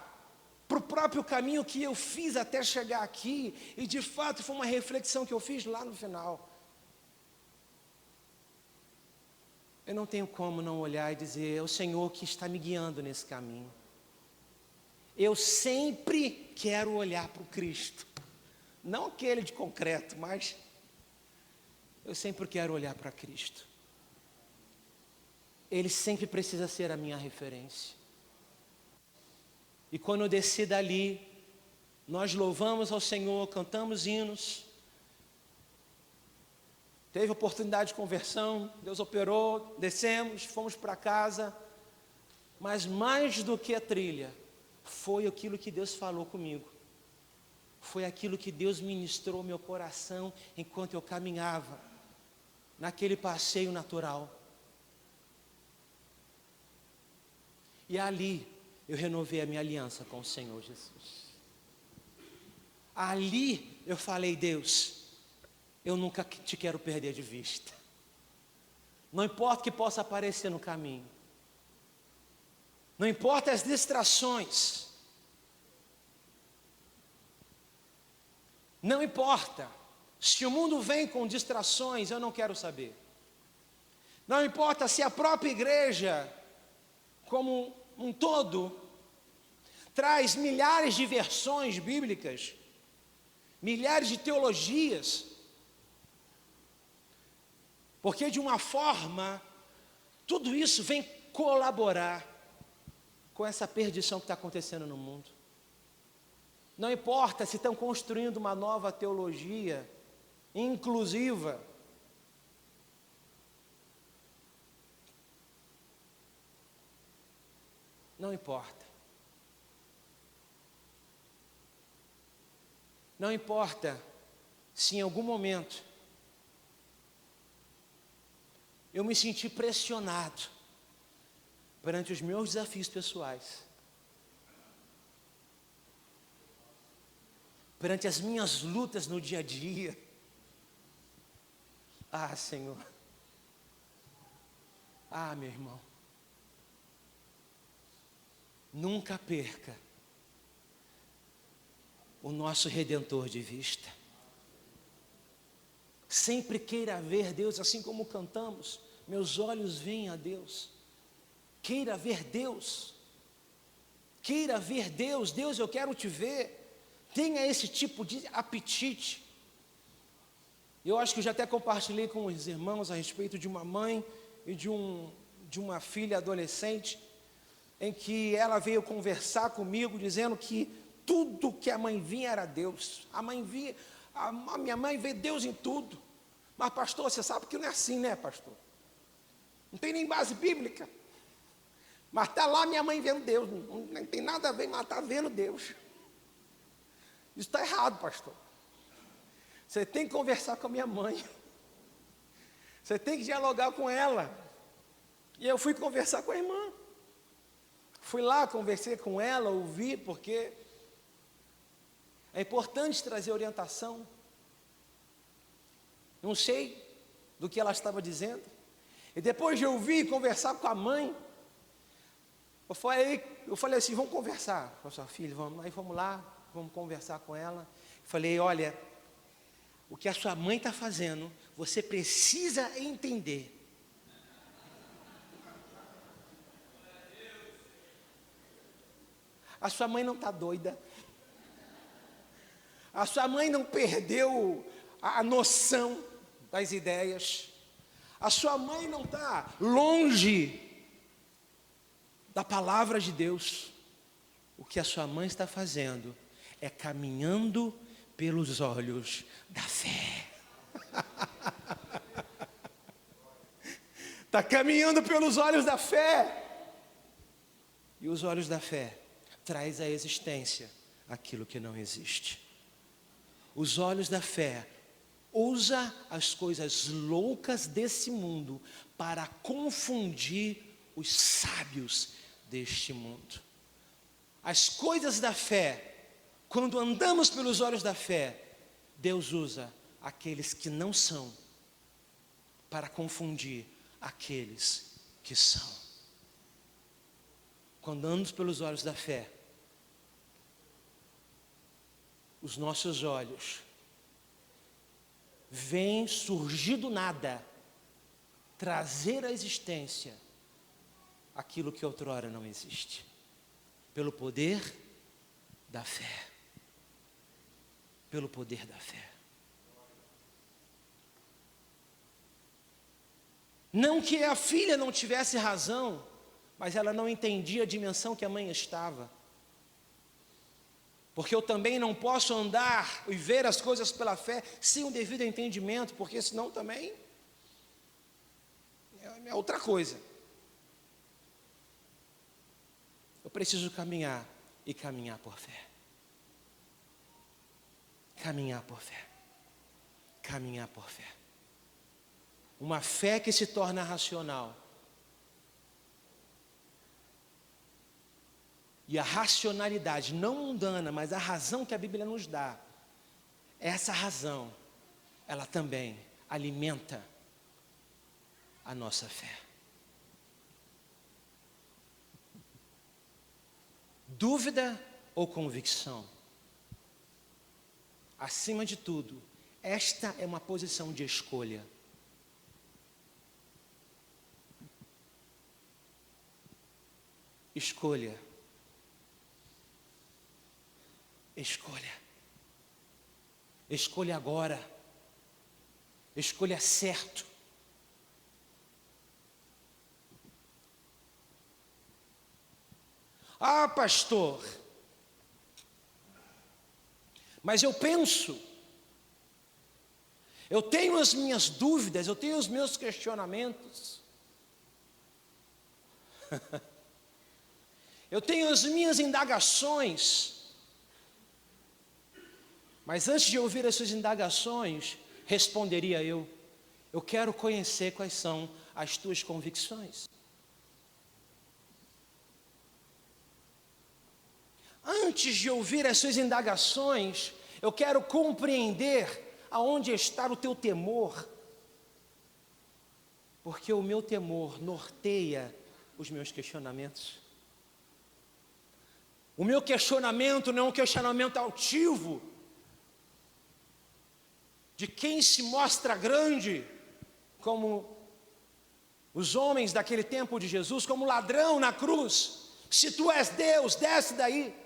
para o próprio caminho que eu fiz até chegar aqui, e de fato foi uma reflexão que eu fiz lá no final. Eu não tenho como não olhar e dizer: é o Senhor que está me guiando nesse caminho. Eu sempre quero olhar para o Cristo, não aquele de concreto, mas eu sempre quero olhar para Cristo. Ele sempre precisa ser a minha referência. E quando eu desci dali, nós louvamos ao Senhor, cantamos hinos, teve oportunidade de conversão, Deus operou, descemos, fomos para casa. Mas mais do que a trilha, foi aquilo que Deus falou comigo. Foi aquilo que Deus ministrou ao meu coração enquanto eu caminhava naquele passeio natural. E ali eu renovei a minha aliança com o Senhor Jesus. Ali eu falei: Deus, eu nunca te quero perder de vista. Não importa o que possa aparecer no caminho. Não importa as distrações. Não importa. Se o mundo vem com distrações, eu não quero saber. Não importa se a própria igreja, como um todo, traz milhares de versões bíblicas, milhares de teologias, porque de uma forma, tudo isso vem colaborar com essa perdição que está acontecendo no mundo. Não importa se estão construindo uma nova teologia inclusiva. Não importa. Não importa se em algum momento eu me senti pressionado perante os meus desafios pessoais, perante as minhas lutas no dia a dia. Ah, Senhor. Ah, meu irmão. Nunca perca o nosso Redentor de vista. Sempre queira ver Deus, assim como cantamos: meus olhos veem a Deus. Queira ver Deus. Queira ver Deus. Deus, eu quero te ver. Tenha esse tipo de apetite. Eu acho que eu já até compartilhei com os irmãos a respeito de uma mãe e de uma filha adolescente, em que ela veio conversar comigo, dizendo que tudo que a mãe via era Deus. A minha mãe vê Deus em tudo. Mas pastor, você sabe que não é assim, né, pastor? Não tem nem base bíblica. Mas está lá minha mãe vendo Deus. Não tem nada a ver, mas está vendo Deus. Isso está errado, pastor. Você tem que conversar com a minha mãe. Você tem que dialogar com ela. E eu fui conversar com a irmã. Fui lá, conversei com ela, ouvi, porque é importante trazer orientação. Não sei do que ela estava dizendo. E depois de ouvir e conversar com a mãe, eu falei assim: vamos conversar com a sua filha, vamos lá, vamos conversar com ela. Falei: olha, o que a sua mãe está fazendo, você precisa entender. A sua mãe não está doida. A sua mãe não perdeu a noção das ideias. A sua mãe não está longe da palavra de Deus. O que a sua mãe está fazendo é caminhando pelos olhos da fé. Está caminhando pelos olhos da fé. E os olhos da fé traz à existência aquilo que não existe. Os olhos da fé usa as coisas loucas desse mundo para confundir os sábios deste mundo. As coisas da fé, quando andamos pelos olhos da fé, Deus usa aqueles que não são para confundir aqueles que são. Quando andamos pelos olhos da fé, os nossos olhos veem surgir do nada, trazer à existência aquilo que outrora não existe, pelo poder da fé. Pelo poder da fé. Não que a filha não tivesse razão, mas ela não entendia a dimensão que a mãe estava. Porque eu também não posso andar e ver as coisas pela fé sem o devido entendimento, porque senão também é outra coisa. Eu preciso caminhar e caminhar por fé. Caminhar por fé. Caminhar por fé. Uma fé que se torna racional. E a racionalidade, não mundana, mas a razão que a Bíblia nos dá, essa razão, ela também alimenta a nossa fé. Dúvida ou convicção? Acima de tudo, esta é uma posição de escolha. Escolha. Escolha. Escolha agora. Escolha certo. Ah, pastor, mas eu penso, eu tenho as minhas dúvidas, eu tenho os meus questionamentos, eu tenho as minhas indagações, mas antes de ouvir as suas indagações, responderia eu quero conhecer quais são as tuas convicções. Antes de ouvir as suas indagações, eu quero compreender aonde está o teu temor, porque o meu temor norteia os meus questionamentos. O meu questionamento não é um questionamento altivo, de quem se mostra grande, como os homens daquele tempo de Jesus, como ladrão na cruz. Se tu és Deus, desce daí.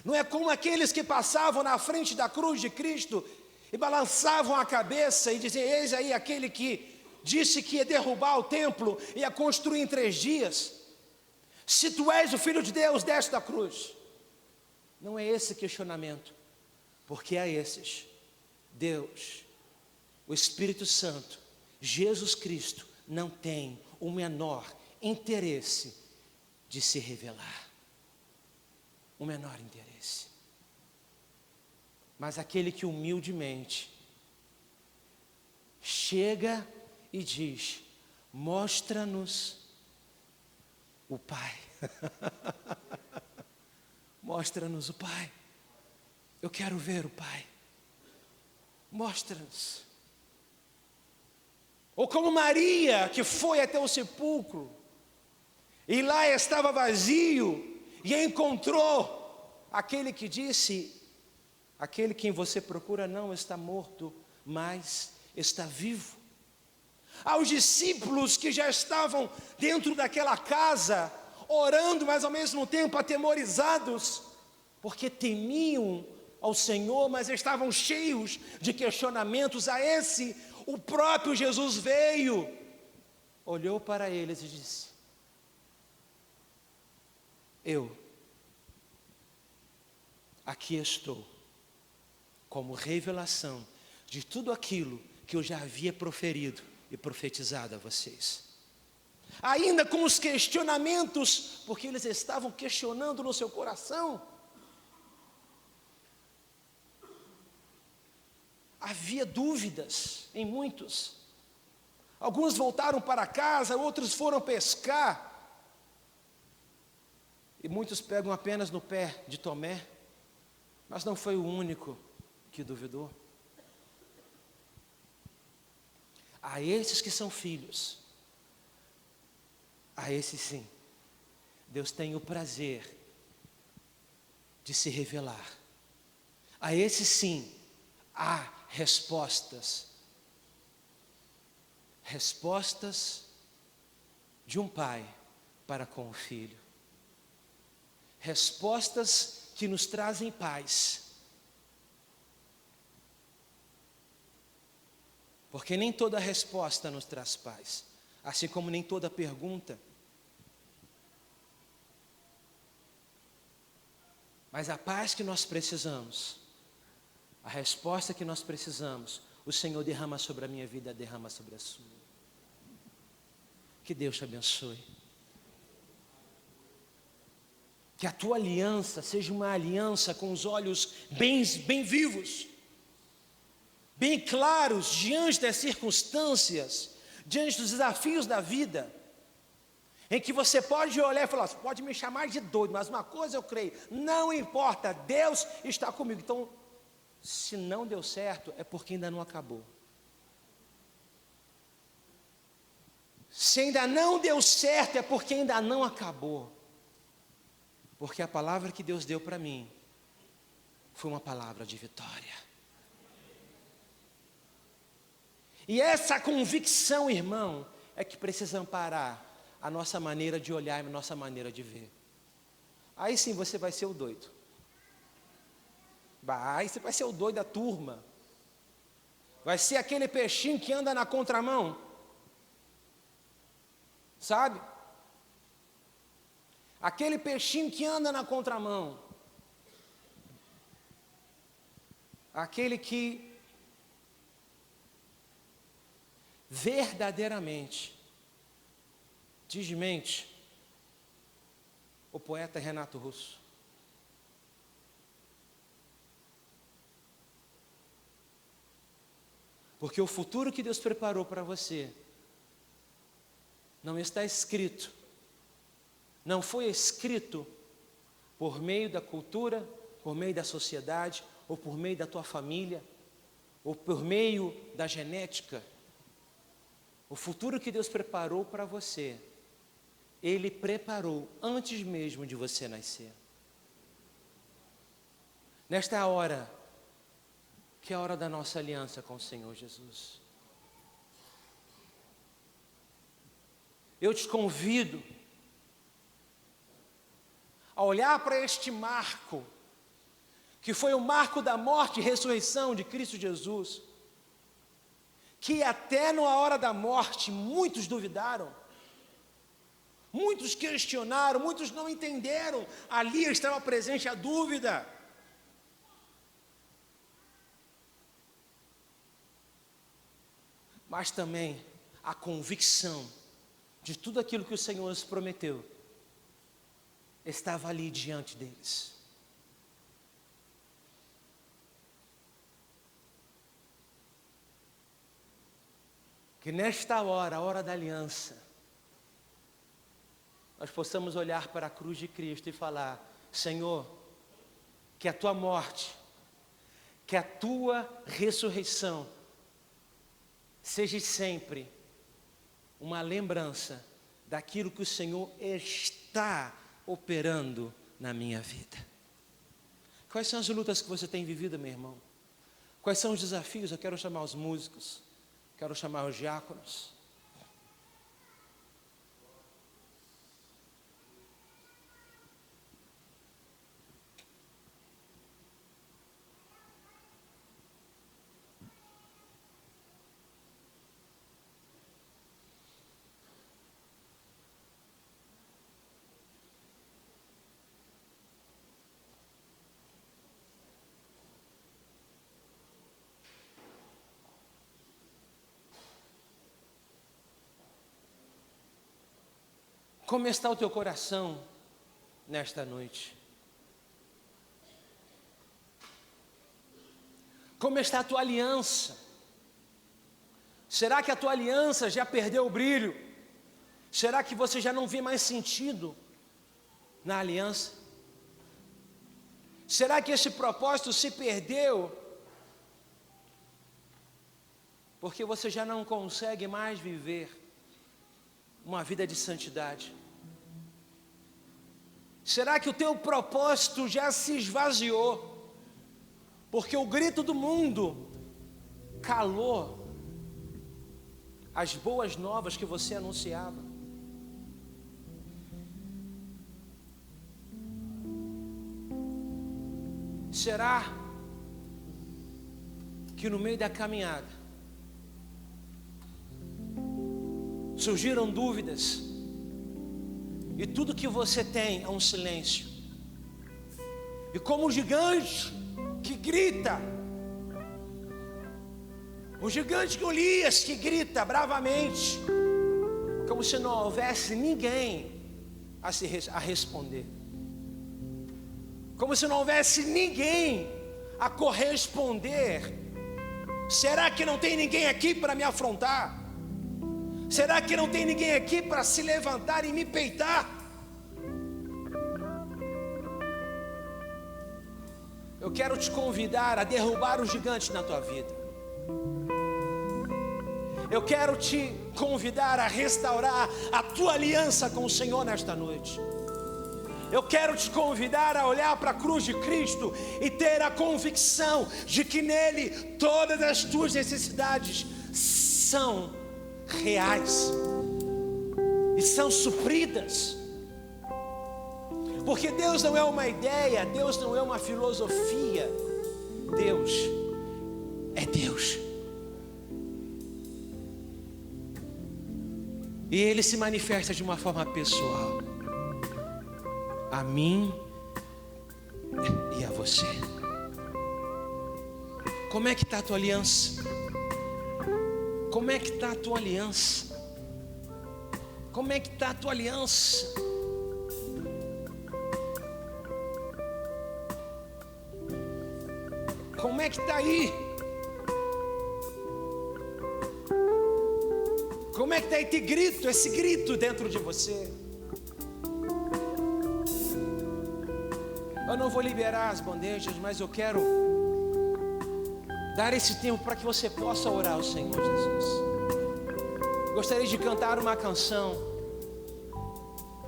Não é como aqueles que passavam na frente da cruz de Cristo e balançavam a cabeça e diziam: eis aí aquele que disse que ia derrubar o templo e ia construir em 3 dias. Se tu és o Filho de Deus, desce da cruz. Não é esse questionamento, porque a esses, Deus, o Espírito Santo, Jesus Cristo, não tem o menor interesse de se revelar. O menor interesse. Mas aquele que humildemente chega e diz: mostra-nos o Pai. Mostra-nos o Pai. Eu quero ver o Pai. Mostra-nos. Ou como Maria, que foi até o sepulcro e lá estava vazio, e encontrou aquele que disse: aquele quem você procura não está morto, mas está vivo. Aos discípulos que já estavam dentro daquela casa, orando, mas ao mesmo tempo atemorizados, porque temiam ao Senhor, mas estavam cheios de questionamentos. A esse, o próprio Jesus veio, olhou para eles e disse: eu aqui estou, como revelação de tudo aquilo que eu já havia proferido e profetizado a vocês. Ainda com os questionamentos, porque eles estavam questionando no seu coração. Havia dúvidas em muitos. Alguns voltaram para casa, outros foram pescar. E muitos pegam apenas no pé de Tomé, mas não foi o único que duvidou. A esses que são filhos, a esses sim, Deus tem o prazer de se revelar. A esses sim, há respostas. Respostas de um pai para com o filho. Respostas que nos trazem paz. Porque nem toda resposta nos traz paz, assim como nem toda pergunta. Mas a paz que nós precisamos, a resposta que nós precisamos, o Senhor derrama sobre a minha vida, derrama sobre a sua. Que Deus te abençoe. Que a tua aliança seja uma aliança com os olhos bem vivos, bem claros diante das circunstâncias, diante dos desafios da vida. em que você pode olhar e falar, você pode me chamar de doido, mas uma coisa eu creio, não importa, Deus está comigo. Então, se não deu certo, é porque ainda não acabou. Se ainda não deu certo, é porque ainda não acabou. Porque a palavra que Deus deu para mim foi uma palavra de vitória. E essa convicção, irmão, é que precisa amparar a nossa maneira de olhar e a nossa maneira de ver. Aí sim você vai ser o doido. Você vai ser o doido da turma. Vai ser aquele peixinho que anda na contramão. Sabe? Aquele peixinho que anda na contramão. Aquele que verdadeiramente desmente o poeta Renato Russo. Porque o futuro que Deus preparou para você não está escrito, não foi escrito por meio da cultura, por meio da sociedade, ou por meio da tua família, ou por meio da genética. O futuro que Deus preparou para você, Ele preparou antes mesmo de você nascer. Nesta hora, que é a hora da nossa aliança com o Senhor Jesus. Eu te convido a olhar para este marco, que foi o marco da morte e ressurreição de Cristo Jesus, que até na hora da morte muitos duvidaram, muitos questionaram, muitos não entenderam, ali estava presente a dúvida. Mas também a convicção de tudo aquilo que o Senhor nos prometeu, estava ali diante deles. Que nesta hora, a hora da aliança, nós possamos olhar para a cruz de Cristo e falar: Senhor, que a tua morte, que a tua ressurreição, seja sempre uma lembrança daquilo que o Senhor está operando na minha vida. Quais são as lutas que você tem vivido, meu irmão? Quais são os desafios? Eu quero chamar os músicos, quero chamar os diáconos. Como está o teu coração nesta noite? Como está a tua aliança? Será que a tua aliança já perdeu o brilho? Será que você já não vê mais sentido na aliança? Será que esse propósito se perdeu? Porque você já não consegue mais viver uma vida de santidade? Será que o teu propósito já se esvaziou? Porque o grito do mundo calou as boas novas que você anunciava. Será que no meio da caminhada surgiram dúvidas e tudo que você tem é um silêncio? E como o gigante que grita, o gigante Golias que grita bravamente, como se não houvesse ninguém a responder, como se não houvesse ninguém a corresponder. Será que não tem ninguém aqui para me afrontar? Será que não tem ninguém aqui para se levantar e me peitar? Eu quero te convidar a derrubar o gigante na tua vida. Eu quero te convidar a restaurar a tua aliança com o Senhor nesta noite. Eu quero te convidar a olhar para a cruz de Cristo e ter a convicção de que nele todas as tuas necessidades são reais e são supridas. Porque Deus não é uma ideia, Deus não é uma filosofia, Deus é Deus. E Ele se manifesta de uma forma pessoal a mim e a você. Como é que está a tua aliança? Como é que está a tua aliança? Como é que está a tua aliança? Como é que está aí? Como é que está esse grito dentro de você? Eu não vou liberar as bandejas, mas eu quero dar esse tempo para que você possa orar ao Senhor Jesus. Gostaria de cantar uma canção.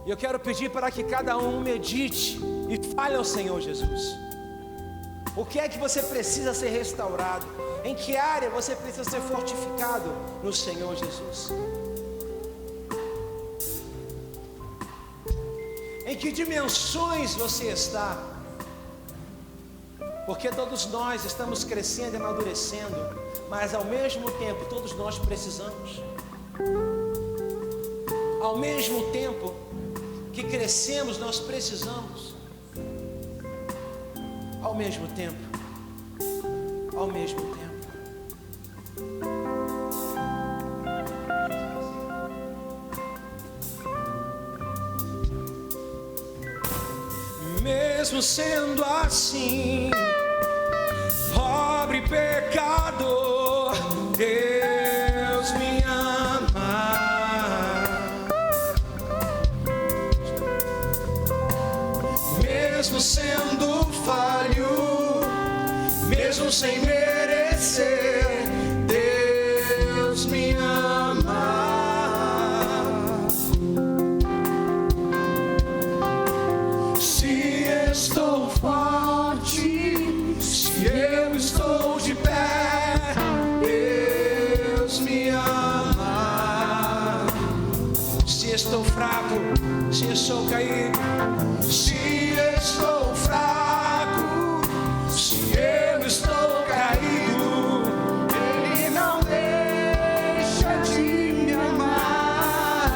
E eu quero pedir para que cada um medite e fale ao Senhor Jesus. O que é que você precisa ser restaurado? Em que área você precisa ser fortificado no Senhor Jesus? Em que dimensões você está? Porque todos nós estamos crescendo e amadurecendo, mas ao mesmo tempo todos nós precisamos. Ao mesmo tempo que crescemos, nós precisamos. Ao mesmo tempo. Ao mesmo tempo. Mesmo sendo assim, pobre pecador, Deus me ama. Mesmo sendo falho, mesmo sem merecer, Deus me ama. Se estou forte, se eu estou de pé, Deus me ama. Se estou fraco, se estou caído, se estou fraco, se eu estou caído, Ele não deixa de me amar.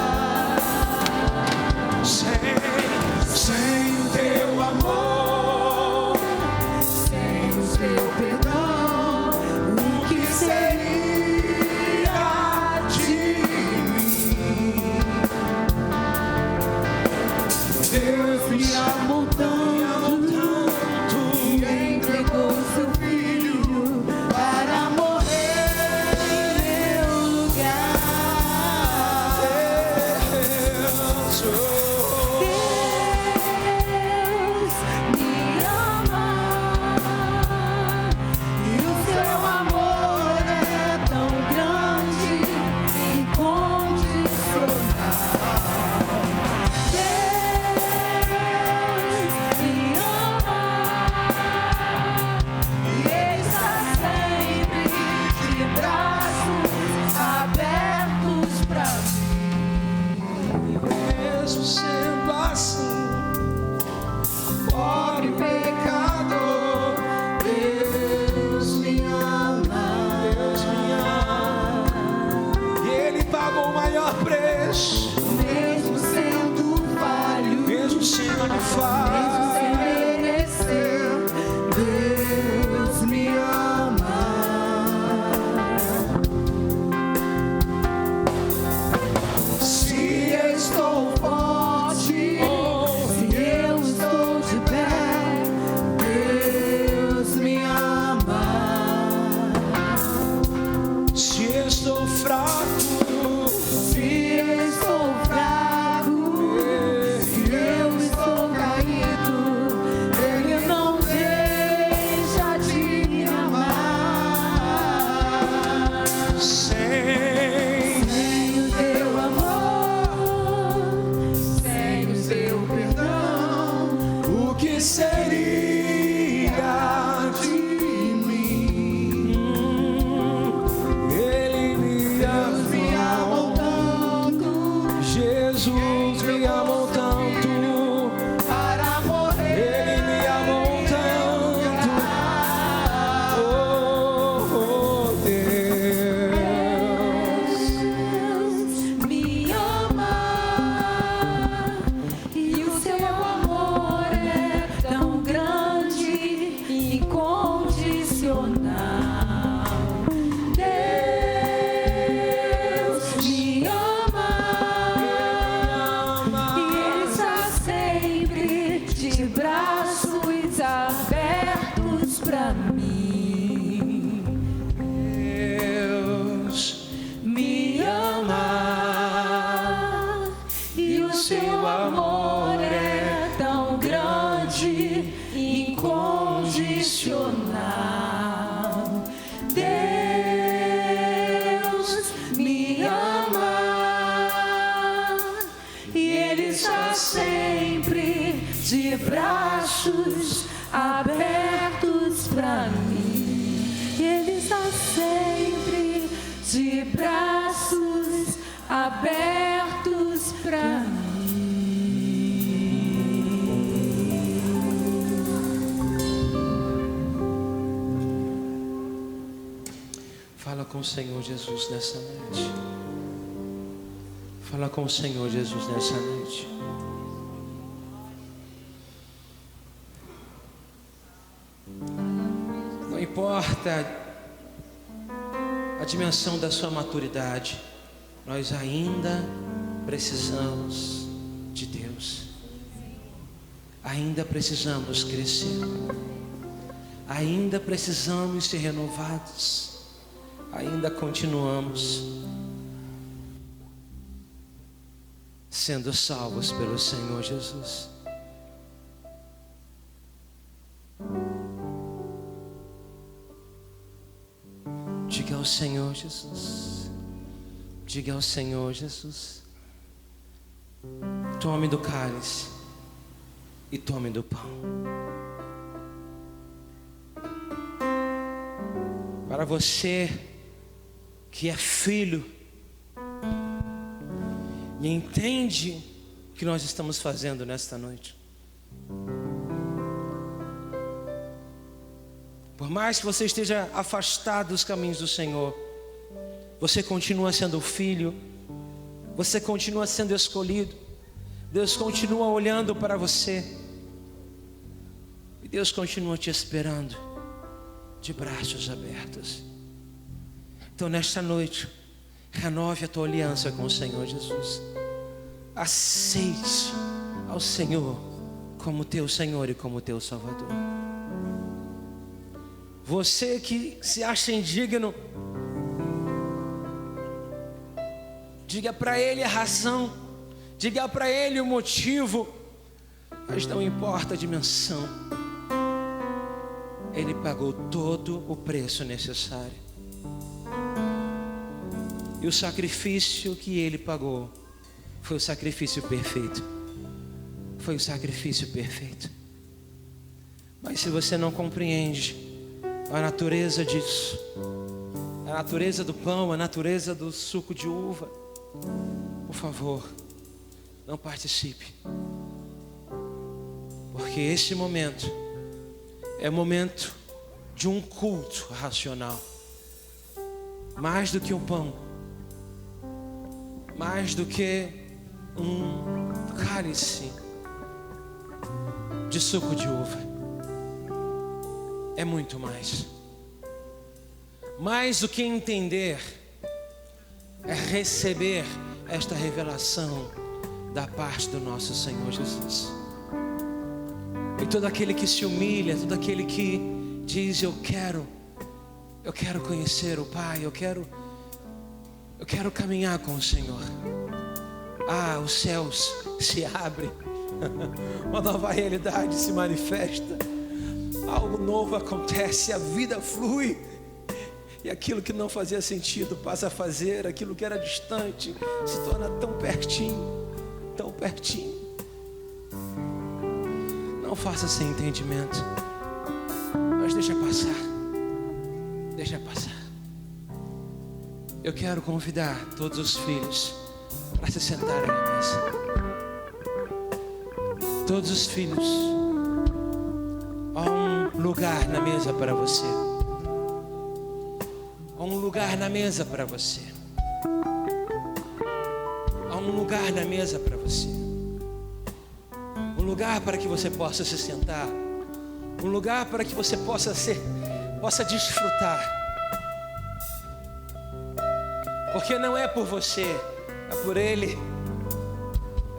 Sem o teu amor, sem o teu perdão, o que seria de mim? seria de mim? Ele me amou tanto, Jesus me amou tanto, para morrer. Ele me amou tanto, oh Deus me ama, e o seu amor é tão grande e incondicional. Deus me ama, e Ele está sempre de braços abertos para mim. Deus me ama, E o seu amor é tão grande e incondicional. Deus me ama, e Ele está sempre de braços abertos para mim. Ele está sempre de braços abertos para mim. Fala com o Senhor Jesus nessa noite. Fala com o Senhor Jesus nessa noite. Não importa a dimensão da sua maturidade, nós ainda precisamos de Deus. Ainda precisamos crescer. Ainda precisamos ser renovados. Ainda continuamos sendo salvos pelo Senhor Jesus. Diga ao Senhor Jesus. Diga ao Senhor Jesus. Tome do cálice e tome do pão. Para você que é filho e entende o que nós estamos fazendo nesta noite. Por mais que você esteja afastado dos caminhos do Senhor, você continua sendo filho, você continua sendo escolhido. Deus continua olhando para você e Deus continua te esperando de braços abertos. Então nesta noite, renove a tua aliança com o Senhor Jesus. Aceite ao Senhor como teu Senhor e como teu Salvador. Você que se acha indigno, diga para Ele a razão, diga para Ele o motivo, mas não importa a dimensão. Ele pagou todo o preço necessário. E o sacrifício que Ele pagou foi o sacrifício perfeito. Foi o sacrifício perfeito. Mas se você não compreende a natureza disso, a natureza do pão, a natureza do suco de uva, por favor, não participe. Porque esse momento é momento de um culto racional. Mais do que um pão, mais do que um cálice de suco de uva. É muito mais. Mais do que entender, é receber esta revelação da parte do nosso Senhor Jesus. E todo aquele que se humilha, todo aquele que diz: eu quero conhecer o Pai, eu quero caminhar com o Senhor. Os céus se abrem, uma nova realidade se manifesta, algo novo acontece, a vida flui, e aquilo que não fazia sentido passa a fazer, aquilo que era distante se torna tão pertinho, tão pertinho. Não faça sem entendimento. Mas deixa passar. Deixa passar. Eu quero convidar todos os filhos para se sentarem à mesa. Todos os filhos. Há um lugar na mesa para você. Há um lugar na mesa para você. Há um lugar na mesa para você. Um lugar para que você possa se sentar. Um lugar para que você possa desfrutar. Porque não é por você, é por Ele.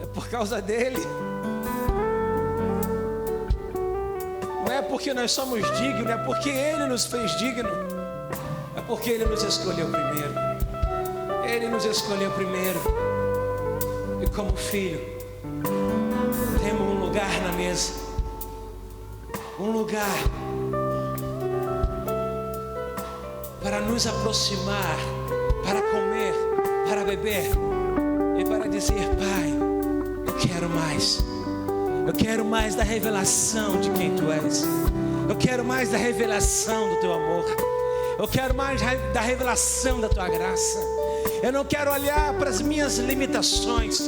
É por causa dEle. Não é porque nós somos dignos, é porque Ele nos fez dignos. É porque Ele nos escolheu primeiro. Ele nos escolheu primeiro. E como filho, temos um lugar na mesa. Um lugar para nos aproximar, para comer, para beber e para dizer: Pai, eu quero mais. Eu quero mais da revelação de quem Tu és. Eu quero mais da revelação do Teu amor. Eu quero mais da revelação da Tua graça. Eu não quero olhar para as minhas limitações.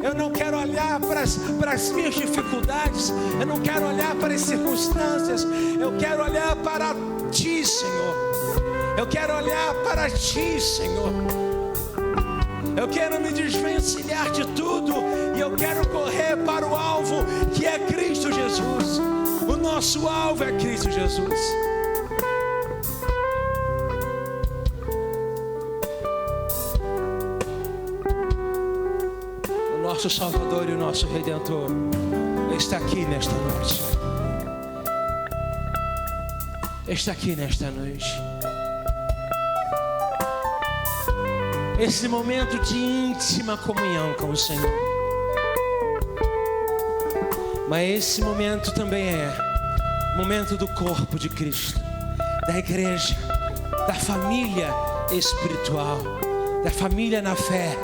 Eu não quero olhar para as minhas dificuldades. Eu não quero olhar para as circunstâncias. Eu quero olhar para Ti, Senhor. Eu quero olhar para Ti, Senhor. Eu quero me desvencilhar de tudo. E eu quero correr para o alvo, que é Cristo Jesus. O nosso alvo é Cristo Jesus. O nosso Salvador e o nosso Redentor está aqui nesta noite. Está aqui nesta noite. Esse momento de íntima comunhão com o Senhor. Mas esse momento também é momento do corpo de Cristo, da igreja, da família espiritual, da família na fé.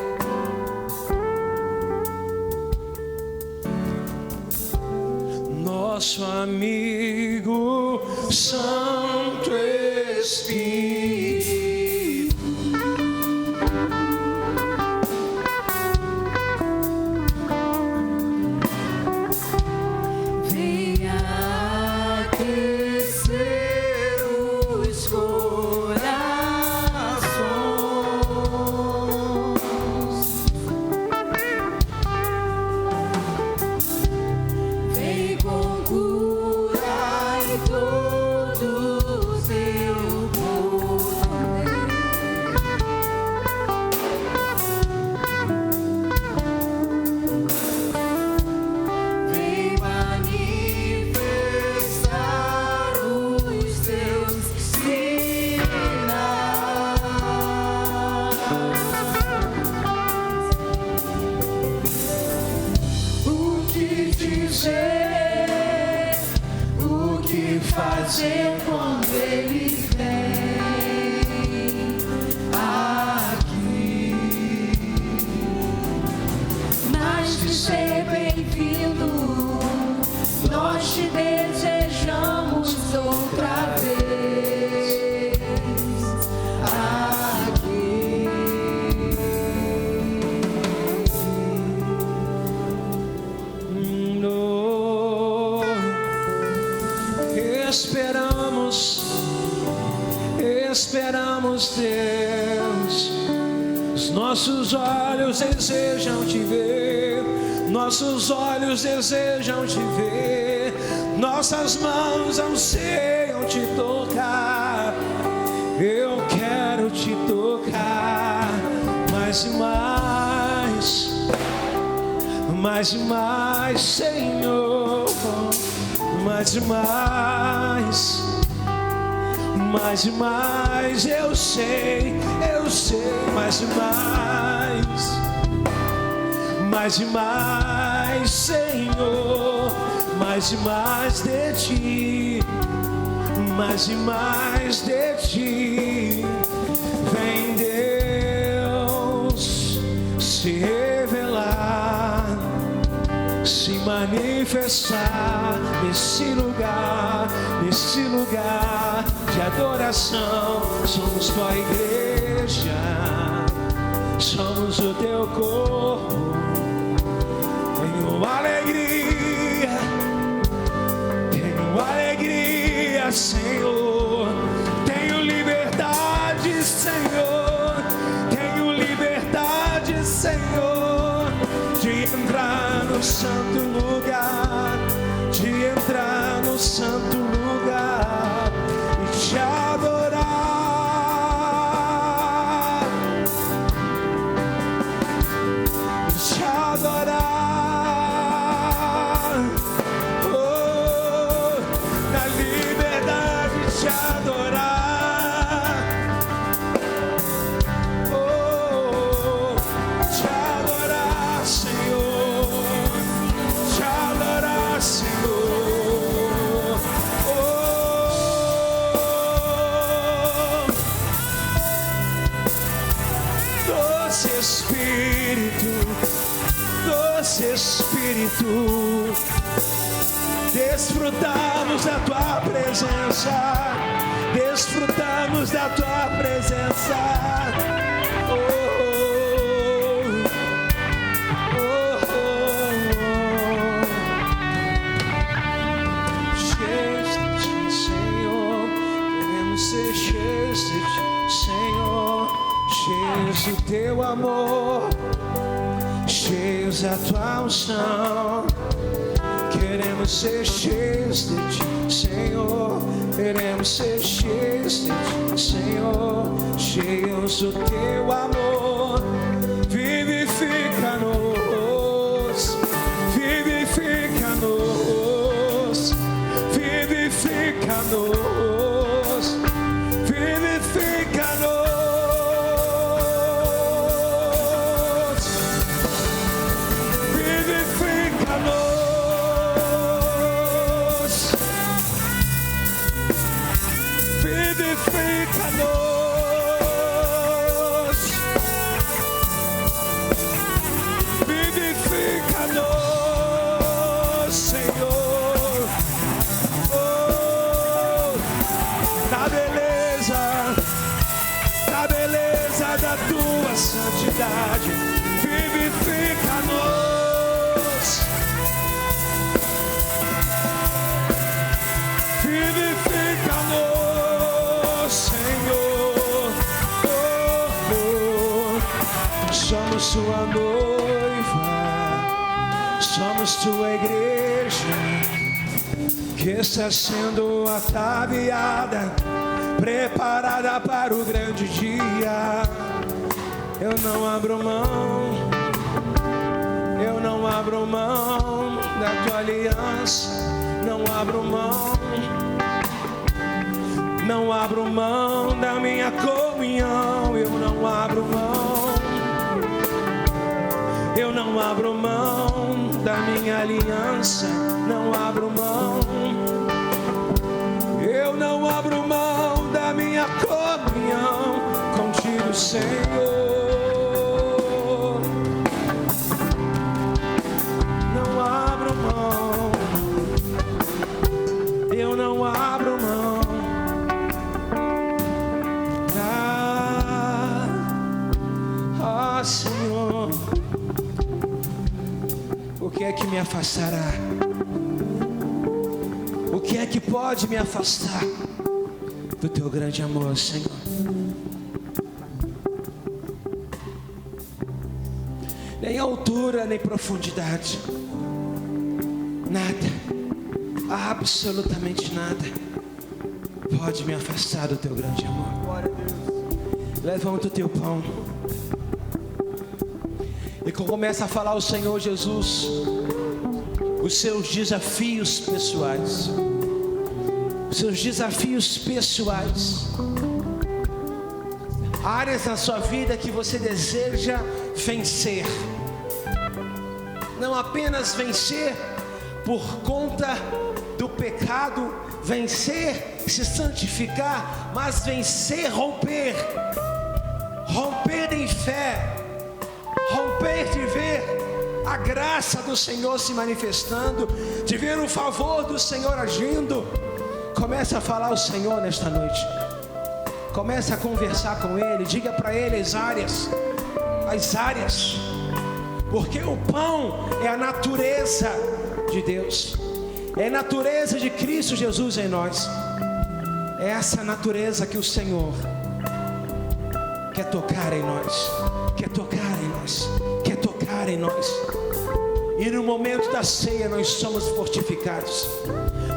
Nosso amigo Santo Espírito fazer quando Ele vem aqui, mas de ser bem-vindo, nós te desejamos outra vez aqui. Esperamos, Deus. Os nossos olhos desejam Te ver. Nossos olhos desejam Te ver. Nossas mãos anseiam Te tocar. Eu quero Te tocar mais e mais, mais e mais, Senhor, mais e mais. Mais e mais, eu sei, mais e mais, Senhor, mais e mais de Ti, mais e mais de Ti. Vem, Deus, se revelar, se manifestar nesse lugar de adoração. Somos tua igreja, somos o teu corpo. Tenho alegria, Senhor. Tenho liberdade, Senhor. Tenho liberdade, Senhor, de entrar no santo lugar, de entrar no santo lugar e te adorar, e te adorar, oh, na liberdade te adorar, oh, te adorar, Senhor, te adorar, Senhor, oh, doce Espírito, desfrutamos da tua presença, desfrutamos da tua presença, oh, oh, oh, oh. Cheios de ti, Senhor, queremos ser cheios de ti, Senhor, cheios do teu amor, cheios da tua unção. Queremos ser cheios de ti, Senhor. Queremos ser cheios de ti, Senhor. Cheios do teu amor. Vivifica-nos, vivifica-nos, vivifica-nos, vivifica-nos. Vivifica-nos, Senhor, oh, na beleza da tua santidade. Vivifica-nos, vivifica-nos, Senhor, oh, oh. Somos tua noiva, somos tua igreja, que está sendo ataviada, preparada para o grande dia. Eu não abro mão da tua aliança, não abro mão da minha comunhão, eu não abro mão da minha aliança, não abro mão, eu não abro mão da minha comunhão contigo, Senhor. Não abro mão, eu não abro mão. Senhor, o que é que me afastará? O que é que pode me afastar do teu grande amor, Senhor? Nem altura, nem profundidade, nada, absolutamente nada pode me afastar do teu grande amor. Levanta o teu pão e começa a falar ao Senhor Jesus os seus desafios pessoais, os seus desafios pessoais, áreas na sua vida que você deseja vencer, não apenas vencer por conta do pecado, vencer, se santificar, mas vencer, romper em fé, romper de ver a graça do Senhor se manifestando, de ver o favor do Senhor agindo, comece a falar ao Senhor nesta noite. Comece a conversar com Ele. Diga para Ele as áreas. Porque o pão é a natureza de Deus, é a natureza de Cristo Jesus em nós. É essa natureza que o Senhor quer tocar em nós, quer tocar em nós, quer tocar em nós. E no momento da ceia nós somos fortificados.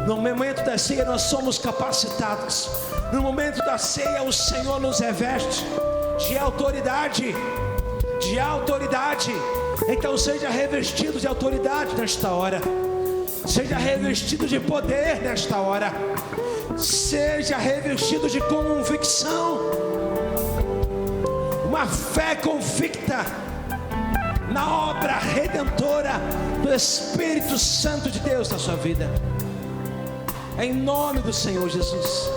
No momento da ceia nós somos capacitados. No momento da ceia o Senhor nos reveste de autoridade. De autoridade. Então seja revestido de autoridade nesta hora. Seja revestido de poder nesta hora. Seja revestido de convicção. Uma fé convicta na obra redentora do Espírito Santo de Deus na sua vida. Em nome do Senhor Jesus.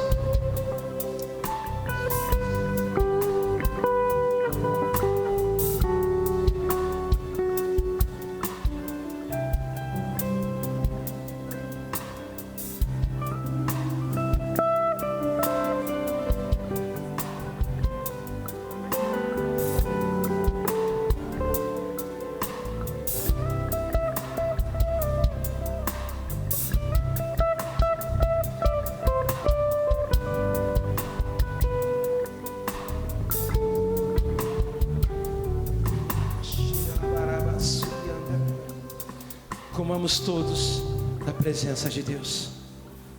Comamos todos da presença de Deus,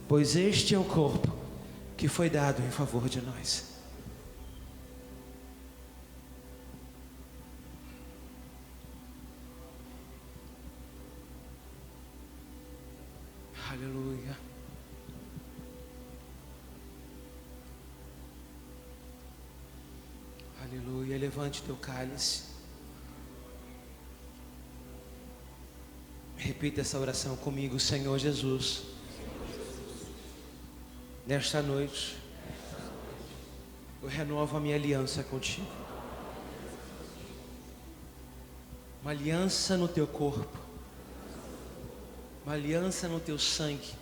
pois este é o corpo que foi dado em favor de nós. Aleluia. Aleluia. Levante teu cálice. Repita essa oração comigo. Senhor Jesus, nesta noite eu renovo a minha aliança contigo. Uma aliança no teu corpo, uma aliança no teu sangue.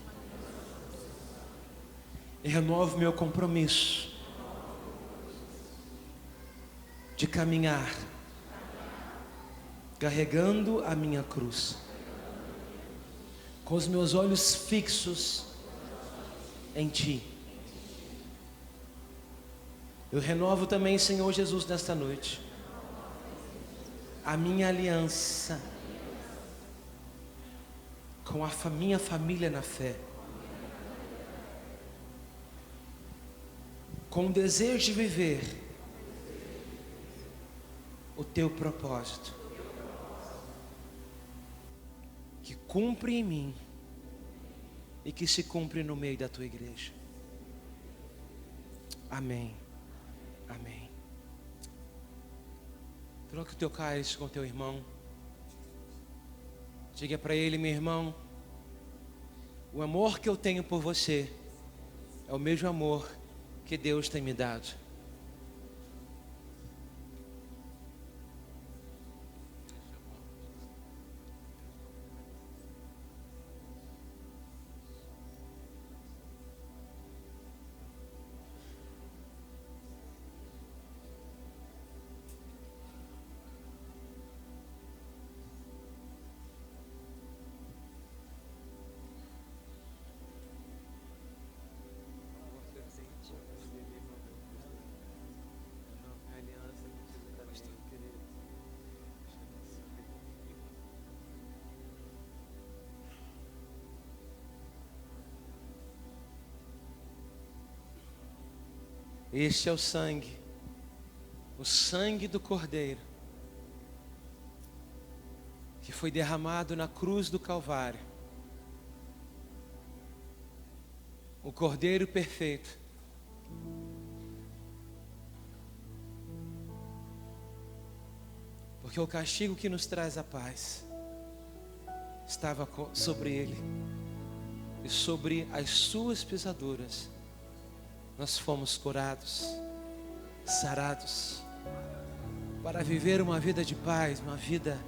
E renovo meu compromisso de caminhar carregando a minha cruz, com os meus olhos fixos em Ti. Eu renovo também, Senhor Jesus, nesta noite, a minha aliança com a minha família na fé, com o desejo de viver o Teu propósito, que cumpre em mim e que se cumpre no meio da Tua igreja. Amém. Amém. Troque o teu cálice com o teu irmão. Diga para ele: meu irmão, o amor que eu tenho por você é o mesmo amor que Deus tem me dado. Este é o sangue do Cordeiro, que foi derramado na cruz do Calvário. O Cordeiro perfeito, porque o castigo que nos traz a paz estava sobre ele, e sobre as suas pisaduras nós fomos curados, sarados, para viver uma vida de paz, uma vida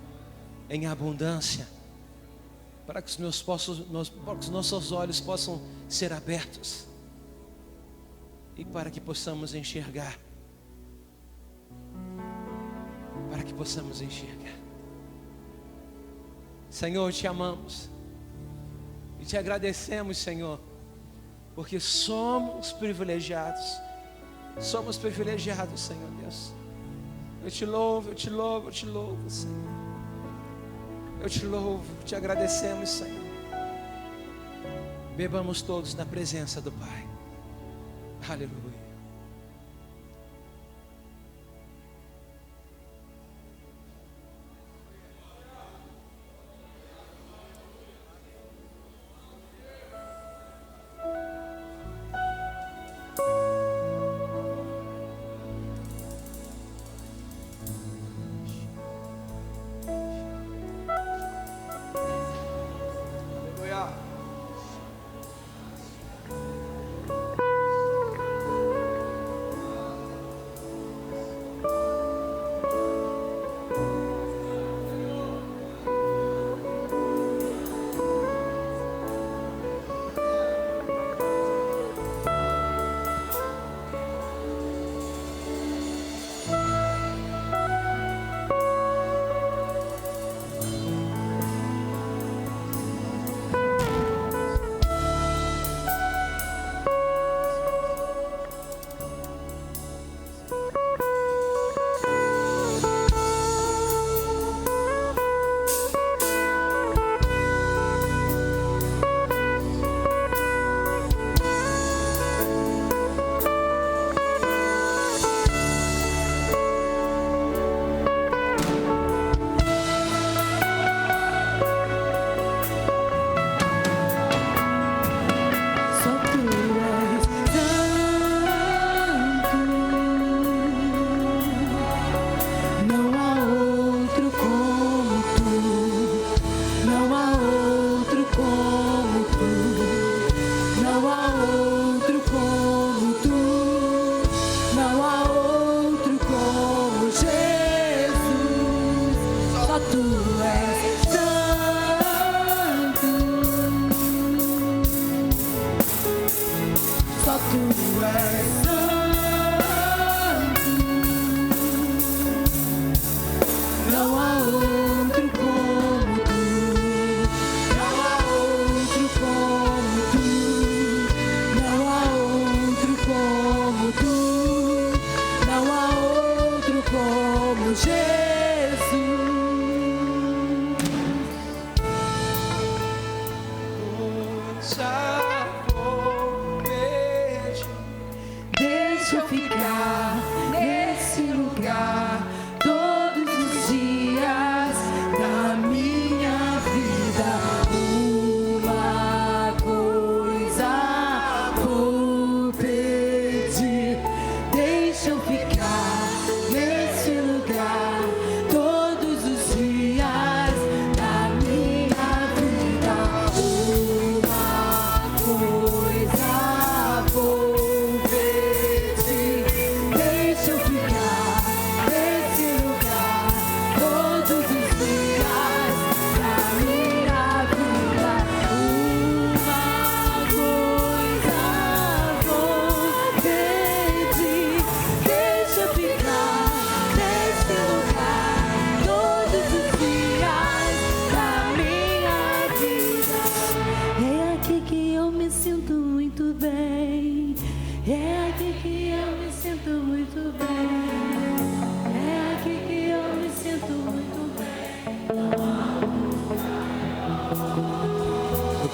em abundância, para que os nossos olhos possam ser abertos e para que possamos enxergar. Para que possamos enxergar. Senhor, te amamos e te agradecemos, Senhor, porque somos privilegiados. Somos privilegiados, Senhor Deus. Eu te louvo, eu te louvo, eu te louvo, Senhor. Eu te louvo, te agradecemos, Senhor. Bebamos todos na presença do Pai. Aleluia.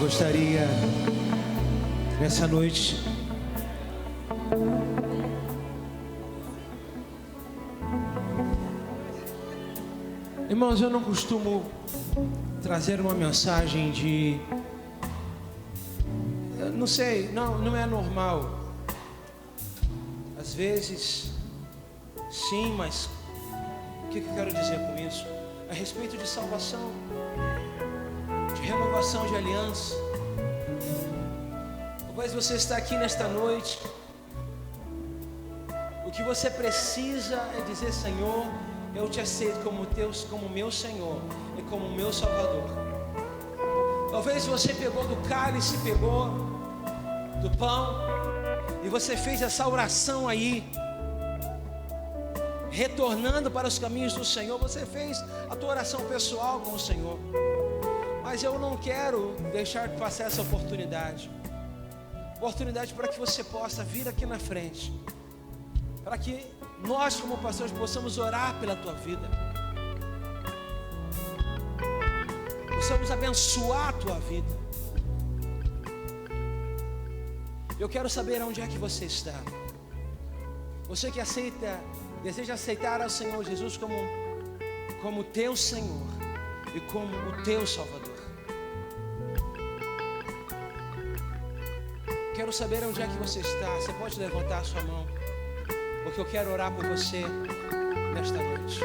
Gostaria nessa noite irmãos, eu não costumo trazer uma mensagem de, eu não sei, não é normal. Às vezes sim, mas o que eu quero dizer com isso? A respeito de salvação, de renovação de aliança. Talvez você está aqui nesta noite, o que você precisa é dizer: Senhor, eu te aceito como meu Senhor e como meu Salvador. Talvez você pegou do cálice, pegou do pão, e você fez essa oração aí, retornando para os caminhos do Senhor. Você fez a tua oração pessoal com o Senhor. Mas eu não quero deixar de passar essa oportunidade para que você possa vir aqui na frente, para que nós como pastores possamos orar pela tua vida, possamos abençoar a tua vida. Eu quero saber onde é que você está. Você que deseja aceitar ao Senhor Jesus como teu Senhor e como o teu Salvador. Quero saber onde é que você está. Você pode levantar a sua mão, porque eu quero orar por você nesta noite.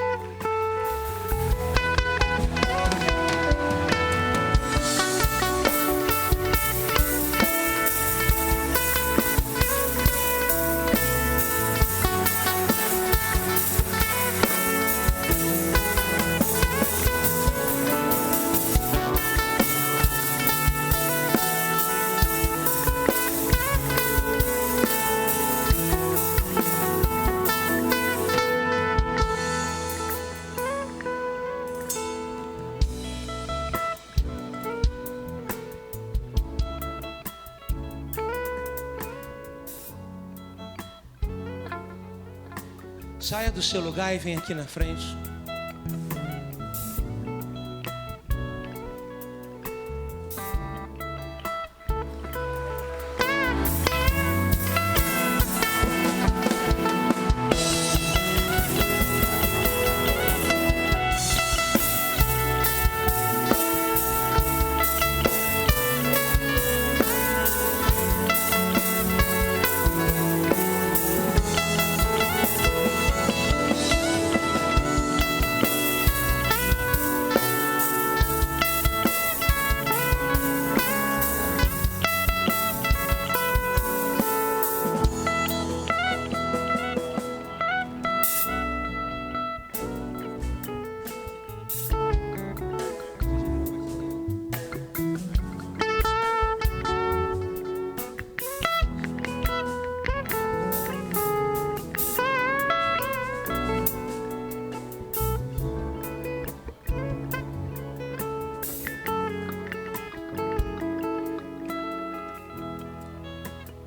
Saia do seu lugar e vem aqui na frente.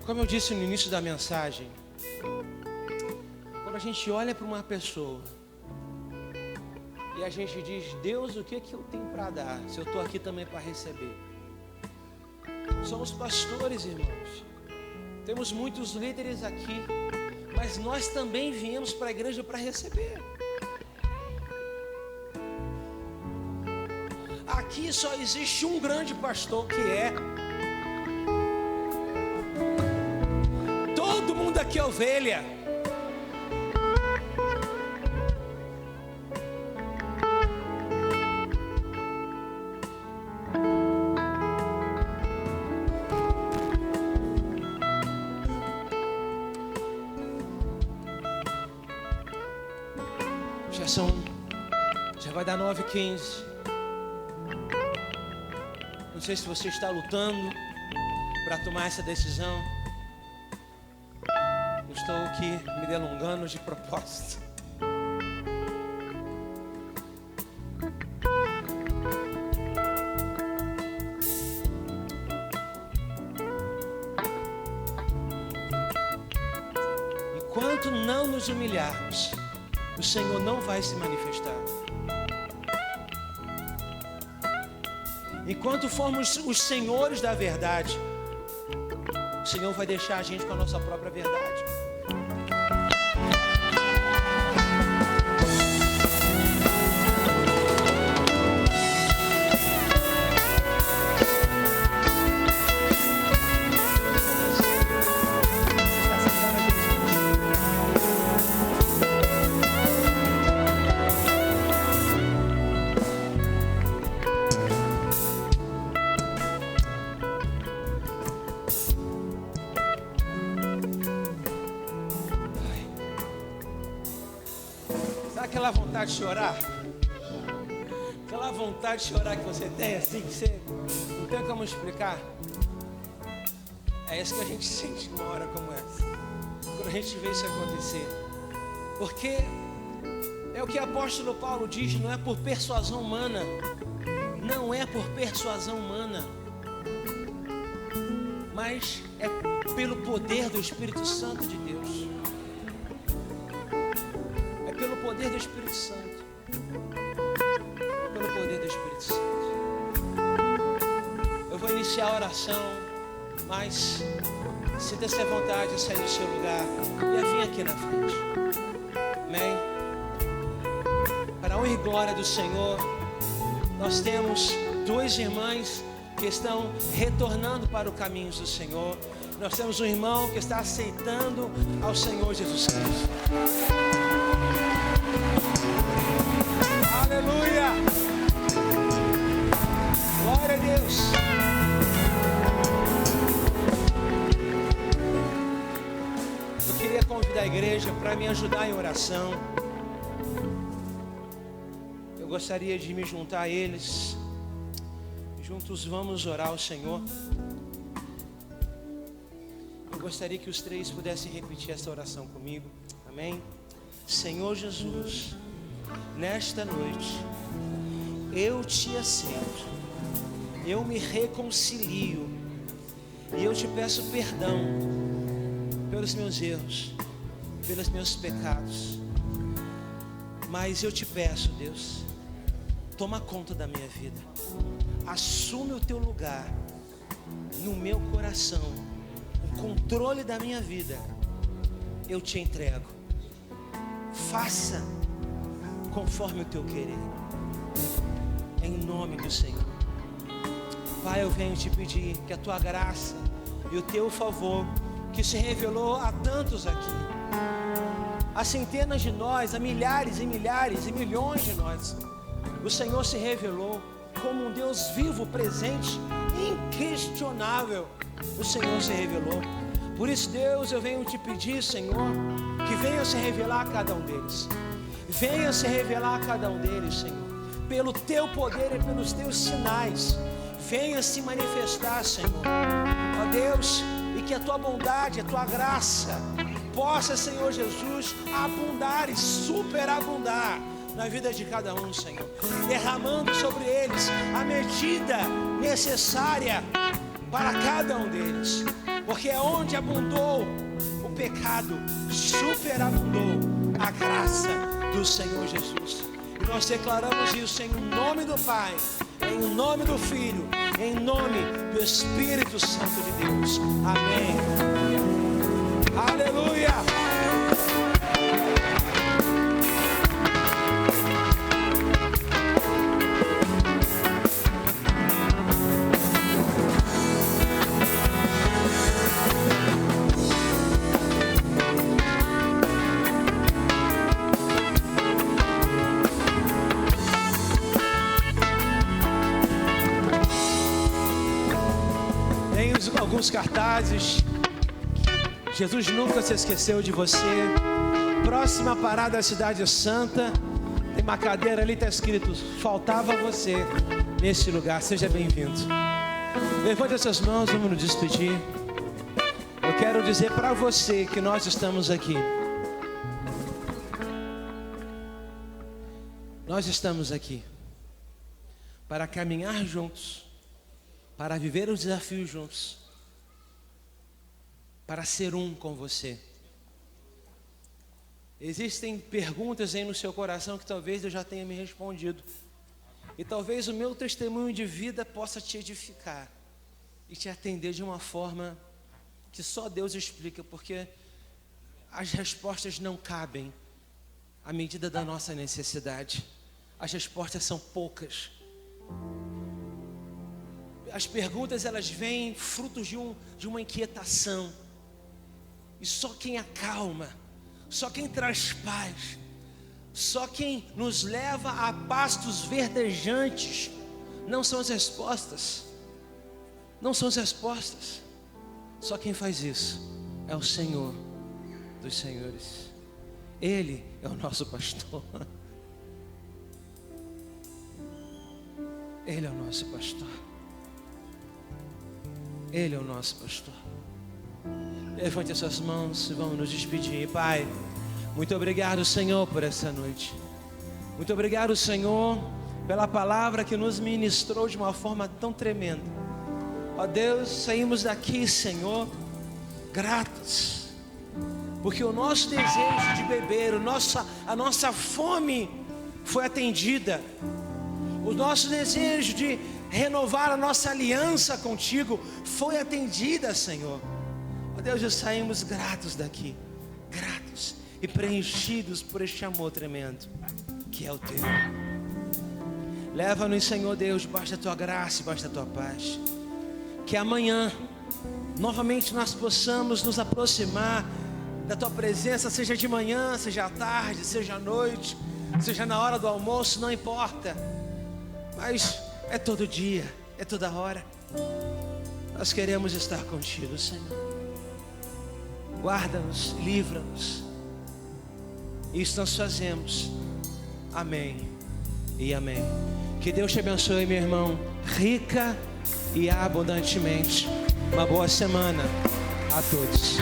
Como eu disse no início da mensagem, quando a gente olha para uma pessoa e a gente diz: Deus, o que eu tenho para dar, se eu estou aqui também para receber? Somos pastores, irmãos. Temos muitos líderes aqui, mas nós também viemos para a igreja para receber. Aqui só existe um grande pastor, que é... Todo mundo aqui é ovelha. Já vai dar 9h15. Não sei se você está lutando para tomar essa decisão. Eu estou aqui me delongando de propósito. Enquanto não nos humilharmos, o Senhor não vai se manifestar. Enquanto formos os senhores da verdade, o Senhor vai deixar a gente com a nossa própria verdade. aquela vontade de chorar? Aquela vontade de chorar que você tem, assim, que você não tem como explicar. É isso que a gente sente numa hora como essa, quando a gente vê isso acontecer. Porque é o que o apóstolo Paulo diz, não é por persuasão humana. Não é por persuasão humana, mas é pelo poder do Espírito Santo de Deus. É pelo poder do Espírito Santo. Pelo poder do Espírito Santo. Eu vou iniciar a oração, mas sinta-se à vontade de sair do seu lugar e vir aqui na frente. Amém? Para a honra e glória do Senhor, nós temos duas irmãs que estão retornando para o caminho do Senhor. Nós temos um irmão que está aceitando ao Senhor Jesus Cristo. Aleluia! Glória a Deus! Eu queria convidar a igreja para me ajudar em oração. Eu gostaria de me juntar a eles. Juntos vamos orar ao Senhor. Eu gostaria que os três pudessem repetir essa oração comigo. Amém? Senhor Jesus, nesta noite, eu te aceito. Eu me reconcilio. E eu te peço perdão pelos meus erros, pelos meus pecados. Mas eu te peço, Deus, toma conta da minha vida. Assume o teu lugar no meu coração, o controle da minha vida. Eu te entrego. Faça conforme o teu querer, em nome do Senhor. Pai, eu venho te pedir que a tua graça e o teu favor, que se revelou a tantos aqui, a centenas de nós, a milhares e milhares e milhões de nós, o Senhor se revelou como um Deus vivo, presente, inquestionável. O Senhor se revelou. Por isso, Deus, eu venho te pedir, Senhor, que venha se revelar a cada um deles. Venha se revelar a cada um deles, Senhor, pelo teu poder e pelos teus sinais. Venha se manifestar, Senhor, ó Deus, e que a tua bondade, a tua graça possa, Senhor Jesus, abundar e superabundar na vida de cada um, Senhor, derramando sobre eles a medida necessária para cada um deles, porque é onde abundou o pecado, superabundou a graça do Senhor Jesus. E nós declaramos isso em nome do Pai, em nome do Filho, em nome do Espírito Santo de Deus. Amém. Aleluia. Alguns cartazes. Jesus nunca se esqueceu de você. Próxima parada da Cidade Santa. Tem uma cadeira ali, está escrito: faltava você nesse lugar. Seja bem-vindo. Levante as suas mãos, vamos nos despedir. Eu quero dizer para você que nós estamos aqui. Nós estamos aqui para caminhar juntos, para viver os desafios juntos, para ser um com você. Existem perguntas aí no seu coração que talvez eu já tenha me respondido, e talvez o meu testemunho de vida possa te edificar e te atender de uma forma que só Deus explica, porque as respostas não cabem à medida da nossa necessidade. As respostas são poucas. As perguntas, elas vêm frutos de uma inquietação. E só quem acalma, só quem traz paz, só quem nos leva a pastos verdejantes, não são as respostas. Não são as respostas. Só quem faz isso é o Senhor dos senhores. Ele é o nosso pastor. Ele é o nosso pastor. Ele é o nosso pastor. Levante as suas mãos e vamos nos despedir. Pai, muito obrigado, Senhor, por essa noite. Muito obrigado, Senhor, pela palavra que nos ministrou de uma forma tão tremenda. Ó Deus, saímos daqui, Senhor, gratos, porque o nosso desejo de beber, a nossa fome foi atendida. O nosso desejo de renovar a nossa aliança contigo foi atendida, Senhor. Ó Deus, saímos gratos daqui, gratos e preenchidos por este amor tremendo que é o teu. Leva-nos, Senhor Deus, debaixo da tua graça, debaixo da tua paz. Que amanhã novamente nós possamos nos aproximar da tua presença, seja de manhã, seja à tarde, seja à noite, seja na hora do almoço, não importa, mas é todo dia, é toda hora. Nós queremos estar contigo, Senhor. Guarda-nos, livra-nos. Isso nós fazemos. Amém e amém. Que Deus te abençoe, meu irmão, rica e abundantemente. Uma boa semana a todos.